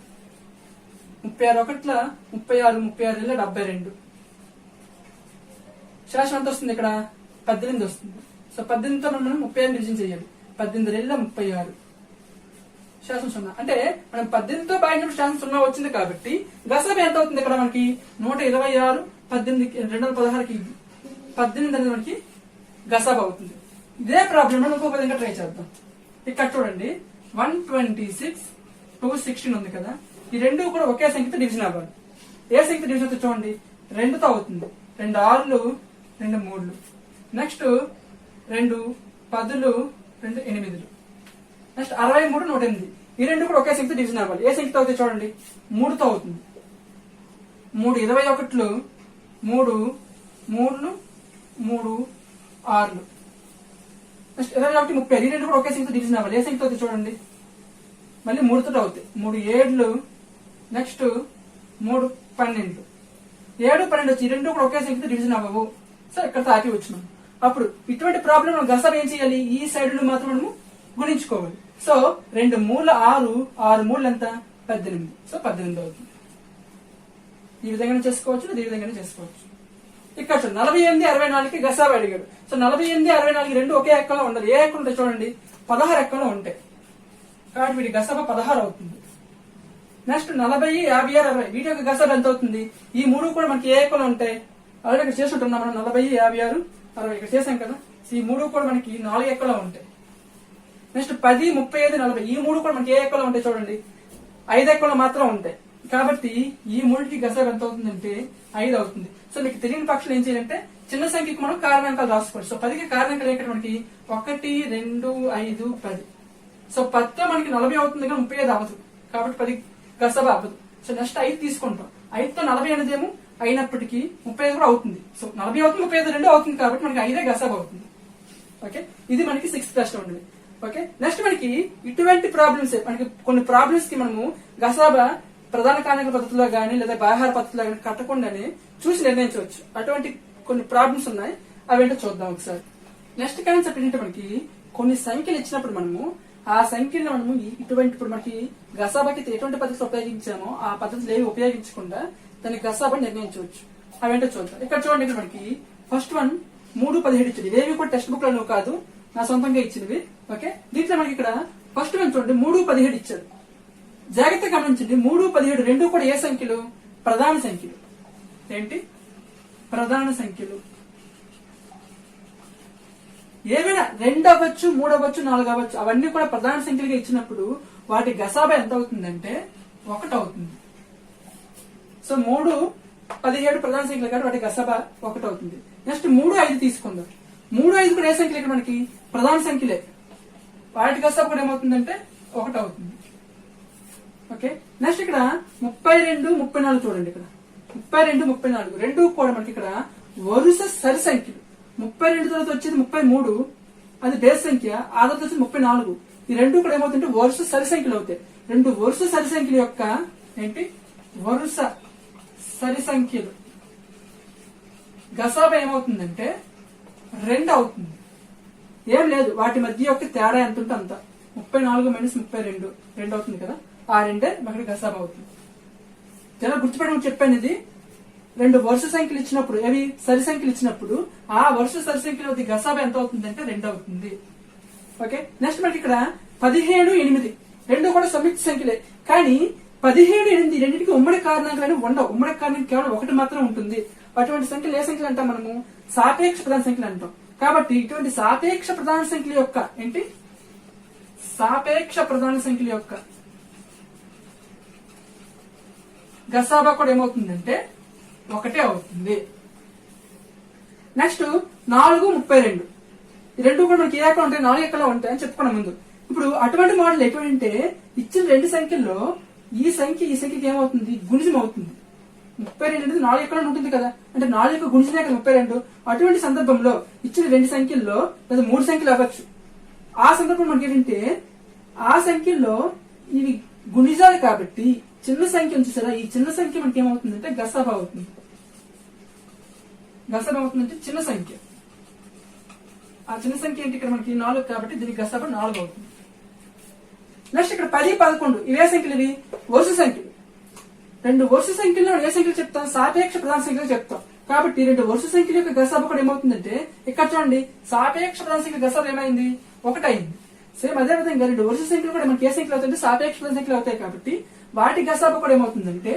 36 ఒకట్ల 36 36 72 శాసనం ఎంత వస్తుంది? ఇక్కడ 18 వస్తుంది. సో 18తో మనం 36 డివిజన్ చేయాలి. 18 36 శాసనం 0. అంటే మనం 18తో భాగించినప్పుడు శాసనం 0 వచ్చింది కాబట్టి గసాబా ఎంత అవుతుంది? ఇక్కడ మనకి 126 18 216కి 18 అనేది మనకి గసాబా అవుతుంది. ఇదే ప్రాబ్లం ఇంకో విధంగా ట్రై చేద్దాం. ఇక్కడ చూడండి 126 216 ఉంది కదా, ఈ రెండు కూడా ఒకే సంఖ్యతో డివిజన్ అవ్వాలి. ఏ సంఖ్య డివిజన్ అవుతుంది చూడండి, 2తో అవుతుంది. 2 6లు 2 3లు, నెక్స్ట్ 2 10లు 2 8లు, నెక్స్ట్ 63 108. ఈ రెండు కూడా ఒకే సంఖ్యతో డివిజన్ అవ్వాలి. ఏ సంఖ్యతో అవుతుంది చూడండి, 3తో అవుతుంది. 3 21లు 3 3లు 3 6లు, నెక్స్ట్ 21 30. ఈ రెండు కూడా ఒకే సంఖ్యతో డివిజన్ అవ్వాలి. ఏ సంఖ్యతో అవుతుంది చూడండి, మళ్ళీ 3తో అవుతాయి. 3 7లు, నెక్స్ట్ 3 12లు, 7 12 వచ్చి ఈ రెండు కూడా ఒకే సంఖ్యతో డివిజన్ అవ్వవు. సో ఇక్కడ తాకి వచ్చినాం. అప్పుడు ఇటువంటి ప్రాబ్లం గసాబ్ ఏం చేయాలి, ఈ సైడ్లు మాత్రం మనము గుణించుకోవాలి. సో 2 మూల 6, 6 మూలలు ఎంత 18. సో 18 అవుతుంది. ఈ విధంగా చేసుకోవచ్చు, ఈ విధంగానే చేసుకోవచ్చు. ఇక్కడ చూడండి 48 64కి గసాబ్ అడిగాడు. సో 48 64 రెండు ఒకే ఎక్కలో ఉండాలి. ఏ ఎక్కలు ఉంటాయి చూడండి, 16 ఎక్కలో ఉంటాయి. కాబట్టి వీడి గసాబ 16 అవుతుంది. నెక్స్ట్ 40 56 60 వీటి యొక్క గసాబ్ ఎంత అవుతుంది, ఈ మూడు కూడా మనకి ఏ ఎక్కలో ఉంటాయి. ఆల్రెడీ ఇక్కడ చేస్తుంటున్నాం మనం 40 56 60 ఇక్కడ చేసాం కదా. ఈ మూడు కూడా మనకి 4 ఎక్కలో ఉంటాయి. నెక్స్ట్ 10 35 40 ఈ మూడు కూడా మనకి ఏ ఎక్కలో ఉంటాయి చూడండి, 5 ఎక్కలో మాత్రం ఉంటాయి. కాబట్టి ఈ మూడింటికి గసాబ్ ఎంత అవుతుందంటే 5 అవుతుంది. సో మీకు తెలియని పక్షులు ఏం చేయాలంటే చిన్న సంఖ్యకి మనం కారణాంకాలు రాసుకోవచ్చు. సో 10కి కారణాంకాలు ఏంటంటే మనకి 1 2 5 10. సో 10తో మనకి 40 అవుతుంది కానీ 35 అవ్వదు. కాబట్టి 10 గసాబ్ అవ్వదు. సో నెక్స్ట్ 5 తీసుకుంటాం. 5తో 40 అనేది ఏమో అయినప్పటికీ 35 కూడా అవుతుంది. సో 40 అవుతుంది 35 రెండు అవుతుంది కాబట్టి మనకి 5 గసాబ్ అవుతుంది. ఓకే, ఇది మనకి 6th క్లాస్ లో ఉండేది. ఓకే, నెక్స్ట్ మనకి ఇటువంటి ప్రాబ్లమ్స్ మనకి కొన్ని ప్రాబ్లమ్స్ కి మనము గసాబ ప్రధాన కారణాంక పద్ధతిలో గానీ లేదా బాహార పద్ధతిలో గానీ కట్టకుండానే చూసి నిర్ణయించవచ్చు. అటువంటి కొన్ని ప్రాబ్లమ్స్ ఉన్నాయి, అవేంటో చూద్దాం ఒకసారి. నెక్స్ట్ కాన్సెప్ట్ ఏంటంటే మనకి కొన్ని సంఖ్యలు ఇచ్చినప్పుడు మనము ఆ సంఖ్యలో మనము ఇటువంటి ఇప్పుడు మనకి గసాబాకి ఎటువంటి పద్ధతి ఉపయోగించామో ఆ పద్ధతులు ఏవి ఉపయోగించకుండా దాన్ని గసాబా నిర్ణయించవచ్చు. అవేంటో చూద్దాం. ఇక్కడ చూడండి, ఇక్కడ మనకి ఫస్ట్ వన్ 3 17 ఇచ్చింది. ఇవేవి కూడా టెక్స్ట్ బుక్ లో కాదు, నా సొంతంగా ఇచ్చినవి. ఓకే, దీంట్లో మనకి ఇక్కడ ఫస్ట్ వన్ చూడండి 3 17 ఇచ్చాడు. జాగ్రత్తగా గమనించండి, 3 17 రెండు కూడా ఏ సంఖ్యలు, ప్రధాన సంఖ్యలు. ఏంటి ప్రధాన సంఖ్యలు. ఏవైనా 2 అవ్వచ్చు 3 అవ్వచ్చు 4 అవ్వచ్చు, అవన్నీ కూడా ప్రధాన సంఖ్యలుగా ఇచ్చినప్పుడు వాటి గసాబా ఎంత అవుతుందంటే 1 అవుతుంది. సో 3 17 ప్రధాన సంఖ్యలు కాబట్టి వాటి గసాబా 1 అవుతుంది. నెక్స్ట్ 3 5 తీసుకుందాం. 3 5 కూడా ఏ సంఖ్యలు ఇక్కడ మనకి ప్రధాన సంఖ్యలే, వాటి గసాబా కూడా ఏమవుతుందంటే 1 అవుతుంది. ఓకే, నెక్స్ట్ ఇక్కడ 32 34 చూడండి. ఇక్కడ 32 34 రెండు కూడా మనకి ఇక్కడ వరుస సరి సంఖ్యలు. 32 తర్వాత వచ్చేది 33, అది బేస్ సంఖ్య. ఆ తర్వాత వచ్చేది 34. ఈ రెండు కూడా ఏమవుతుంటే వరుస సరి సంఖ్యలు అవుతాయి. రెండు వరుస సరి సంఖ్యల యొక్క ఏంటి వరుస సరి సంఖ్యలు గసాబా ఏమవుతుందంటే 2 అవుతుంది. ఏం లేదు, వాటి మధ్య యొక్క తేడా ఎంత ఉంటే అంత. 34 - 32 2 అవుతుంది కదా, ఆ రెండే మనకి గసాబా అవుతుంది. చాలా గుర్తుపెట్టమని చెప్పాను. ఇది రెండు వరుస సంఖ్యలు ఇచ్చినప్పుడు, అవి సరి సంఖ్యలు ఇచ్చినప్పుడు ఆ వరుస సరి సంఖ్యలో గసాబా ఎంత అవుతుందంటే 2 అవుతుంది. ఓకే, నెక్స్ట్ మనకి ఇక్కడ 17 8 రెండు కూడా సంయుక్త సంఖ్యలే. కానీ 17 8 రెండింటికి ఉమ్మడి కారణాంకాలు ఉండవు. ఉమ్మడి కారణం కేవలం 1 మాత్రం ఉంటుంది. అటువంటి సంఖ్యలు ఏ సంఖ్యలు అంటాం మనము, సాపేక్ష ప్రధాన సంఖ్యలు అంటాం. కాబట్టి ఇటువంటి సాపేక్ష ప్రధాన సంఖ్యల యొక్క ఏంటి సాపేక్ష ప్రధాన సంఖ్యల యొక్క గసాబా కూడా ఏమవుతుందంటే 1 అవుతుంది. నెక్స్ట్ 4 32 ఈ రెండు కూడా మనకి ఏ ఎక్కడ ఉంటాయి, 4 ఎక్కలో ఉంటాయి అని చెప్పుకున్నాం ముందు. ఇప్పుడు అటువంటి మోడల్ ఎటువంటి ఇచ్చిన రెండు సంఖ్యల్లో ఈ సంఖ్యకి ఏమవుతుంది, గుణిజం అవుతుంది. 32 అనేది 4 ఎక్కడ ఉంటుంది కదా, అంటే 4 యొక్క గుణిజమే కదా 32. అటువంటి సందర్భంలో ఇచ్చిన రెండు సంఖ్యల్లో లేదా 3 సంఖ్యలు అవ్వచ్చు. ఆ సందర్భం మనకి ఏంటంటే ఆ సంఖ్యల్లో ఇవి గుణిజాలు కాబట్టి చిన్న సంఖ్య చూసారా, ఈ చిన్న సంఖ్య మనకి ఏమవుతుందంటే గసాబా అవుతుంది. గసాబా అవుతుందంటే చిన్న సంఖ్య. ఆ చిన్న సంఖ్య ఏంటి ఇక్కడ మనకి 4 కాబట్టి దీనికి గసాబా 4 అవుతుంది. నెక్స్ట్ ఇక్కడ 10 11 ఇవే సంఖ్యలు, ఇవి వరుస సంఖ్యలు. రెండు వరుస సంఖ్యల్లో ఏ సంఖ్యలు చెప్తాం, సాపేక్ష ప్రధాన సంఖ్యలు చెప్తాం. కాబట్టి రెండు వరుస సంఖ్యల యొక్క గసాబా కూడా ఏమవుతుందంటే ఇక్కడ చూడండి, సాపేక్ష ప్రధాన సంఖ్యల గసాబా ఏమైంది 1 అయింది. సేమ్ అదే విధంగా రెండు వరుస సంఖ్యలు కూడా మనకి ఏ సంఖ్యలు అవుతాయంటే సాపేక్ష ప్రధాన సంఖ్యలు అవుతాయి. కాబట్టి వాటి గసాబా కూడా ఏమవుతుందంటే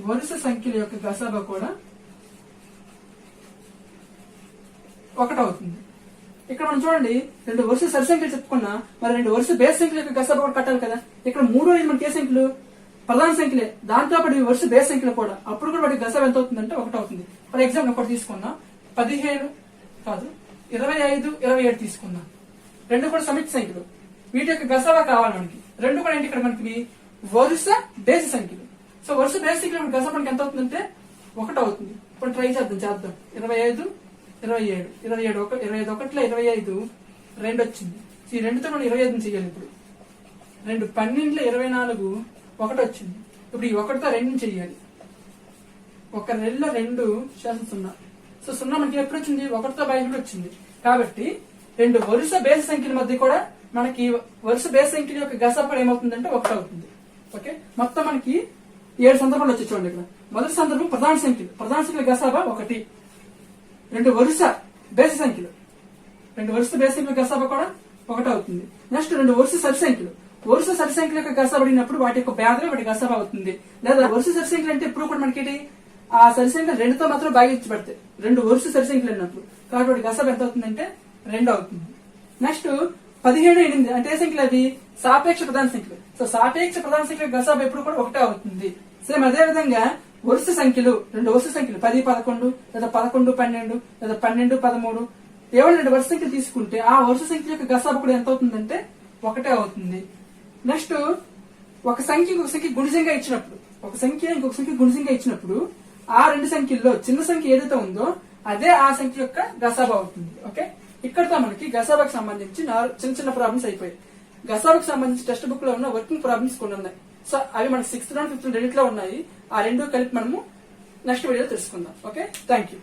వరుస సంఖ్యల యొక్క గసాబా కూడా 1 అవుతుంది. ఇక్కడ మనం చూడండి 2 వరుస సరి సంఖ్యలు చెప్పుకున్నా, మరి 2 వరుస బేస్ సంఖ్యల యొక్క గసాబా కూడా కట్టాలి కదా. ఇక్కడ 3 అనేది మనకి ఏ సంఖ్యలు ప్రధాన సంఖ్యలే, దాంతో పాటు ఈ వరుస బేస్ సంఖ్యలు కూడా, అప్పుడు కూడా వాటి గసాబా ఎంత అవుతుందంటే 1 అవుతుంది. ఫర్ ఎగ్జాంపుల్ ఒకటి తీసుకున్నా, 15 కాదు 25, 27 తీసుకున్నా, రెండు కూడా సమితి సంఖ్యలు, వీటి యొక్క గసాబా కావాలి మనకి. రెండు కూడా ఏంటి ఇక్కడ మనకి వరుస బేసి సంఖ్యలు. సో వరుస బేసి సంఖ్యలు గసాబా మనకి ఎంత అవుతుందంటే 1 అవుతుంది. ఇప్పుడు ట్రై చేద్దాం 25, 27, 25 ఒకటిలో 25 2 వచ్చింది. ఈ రెండుతో మనం 25 చేయాలి. ఇప్పుడు 2 12లో 24 1 వచ్చింది. ఇప్పుడు ఈ 1తో 2 చెయ్యాలి. 1 2లో 2 శాతం 0. సో 0 మనకి ఎప్పుడు వచ్చింది 1తో బయట వచ్చింది. కాబట్టి 2 వరుస బేసి సంఖ్యల మధ్య కూడా మనకి వరుస బేసి సంఖ్యల యొక్క గసాబా ఏమవుతుందంటే 1 అవుతుంది. ఓకే, మొత్తం మనకి 7 సందర్భాలు వచ్చి చూడండి. ఇక్కడ మొదటి సందర్భం ప్రధాన సంఖ్యల గసాబా 1. 2 వరుస బేసి సంఖ్యలు, 2 వరుస బేసి సంఖ్యల గసాబా కూడా 1 అవుతుంది. నెక్స్ట్ 2 వరుస సరి సంఖ్యలు, వరుస సరి సంఖ్యల యొక్క గసాబా అడిగినప్పుడు వాటి యొక్క భేదమే వాటి గసాబా అవుతుంది. లేదా వరుస సరి సంఖ్యలు అంటే ఎప్పుడు కూడా మనకి ఆ సరి సంఖ్యలు 2తో మాత్రం భాగించబడతాయి. 2 వరుస సరి సంఖ్యలు అన్నప్పుడు కాబట్టి వాటి గసాబా ఎంత అవుతుందంటే 2 అవుతుంది. నెక్స్ట్ 17, 8 అంటే ఏ సంఖ్యలు అవి సాపేక్ష ప్రధాన సంఖ్యలు. సో సాపేక్ష ప్రధాన సంఖ్యల గసాబా ఎప్పుడు కూడా 1 అవుతుంది. సేమ్ అదే విధంగా వరుస సంఖ్యలు, 2 వరుస సంఖ్యలు 10, 11 లేదా 11, 12 లేదా 12, 13 ఏమైనా 2 వరుస సంఖ్యలు తీసుకుంటే ఆ వరుస సంఖ్య యొక్క గసాబా కూడా ఎంత అవుతుందంటే 1 అవుతుంది. నెక్స్ట్ ఒక సంఖ్య ఇంకొక సంఖ్య గుణిజంగా ఇచ్చినప్పుడు, ఒక సంఖ్య ఇంకొక సంఖ్య గుణిజంగా ఇచ్చినప్పుడు ఆ 2 సంఖ్యల్లో చిన్న సంఖ్య ఏదైతే ఉందో అదే ఆ సంఖ్య యొక్క గసాబా అవుతుంది. ఓకే, ఇక్కడతో మనకి గసాబాకి సంబంధించి చిన్న ప్రాబ్లమ్స్ అయిపోయాయి. గసాబాకి సంబంధించి టెక్స్ట్ బుక్ లో ఉన్న వర్కింగ్ ప్రాబ్లమ్స్ కొన్ని ఉన్నాయి. సో అవి మనకి 6th and 5th రెండిట్లో ఉన్నాయి. ఆ 2 కలిపి మనము నెక్స్ట్ వీడియోలో తెలుసుకుందాం. Okay, thank you.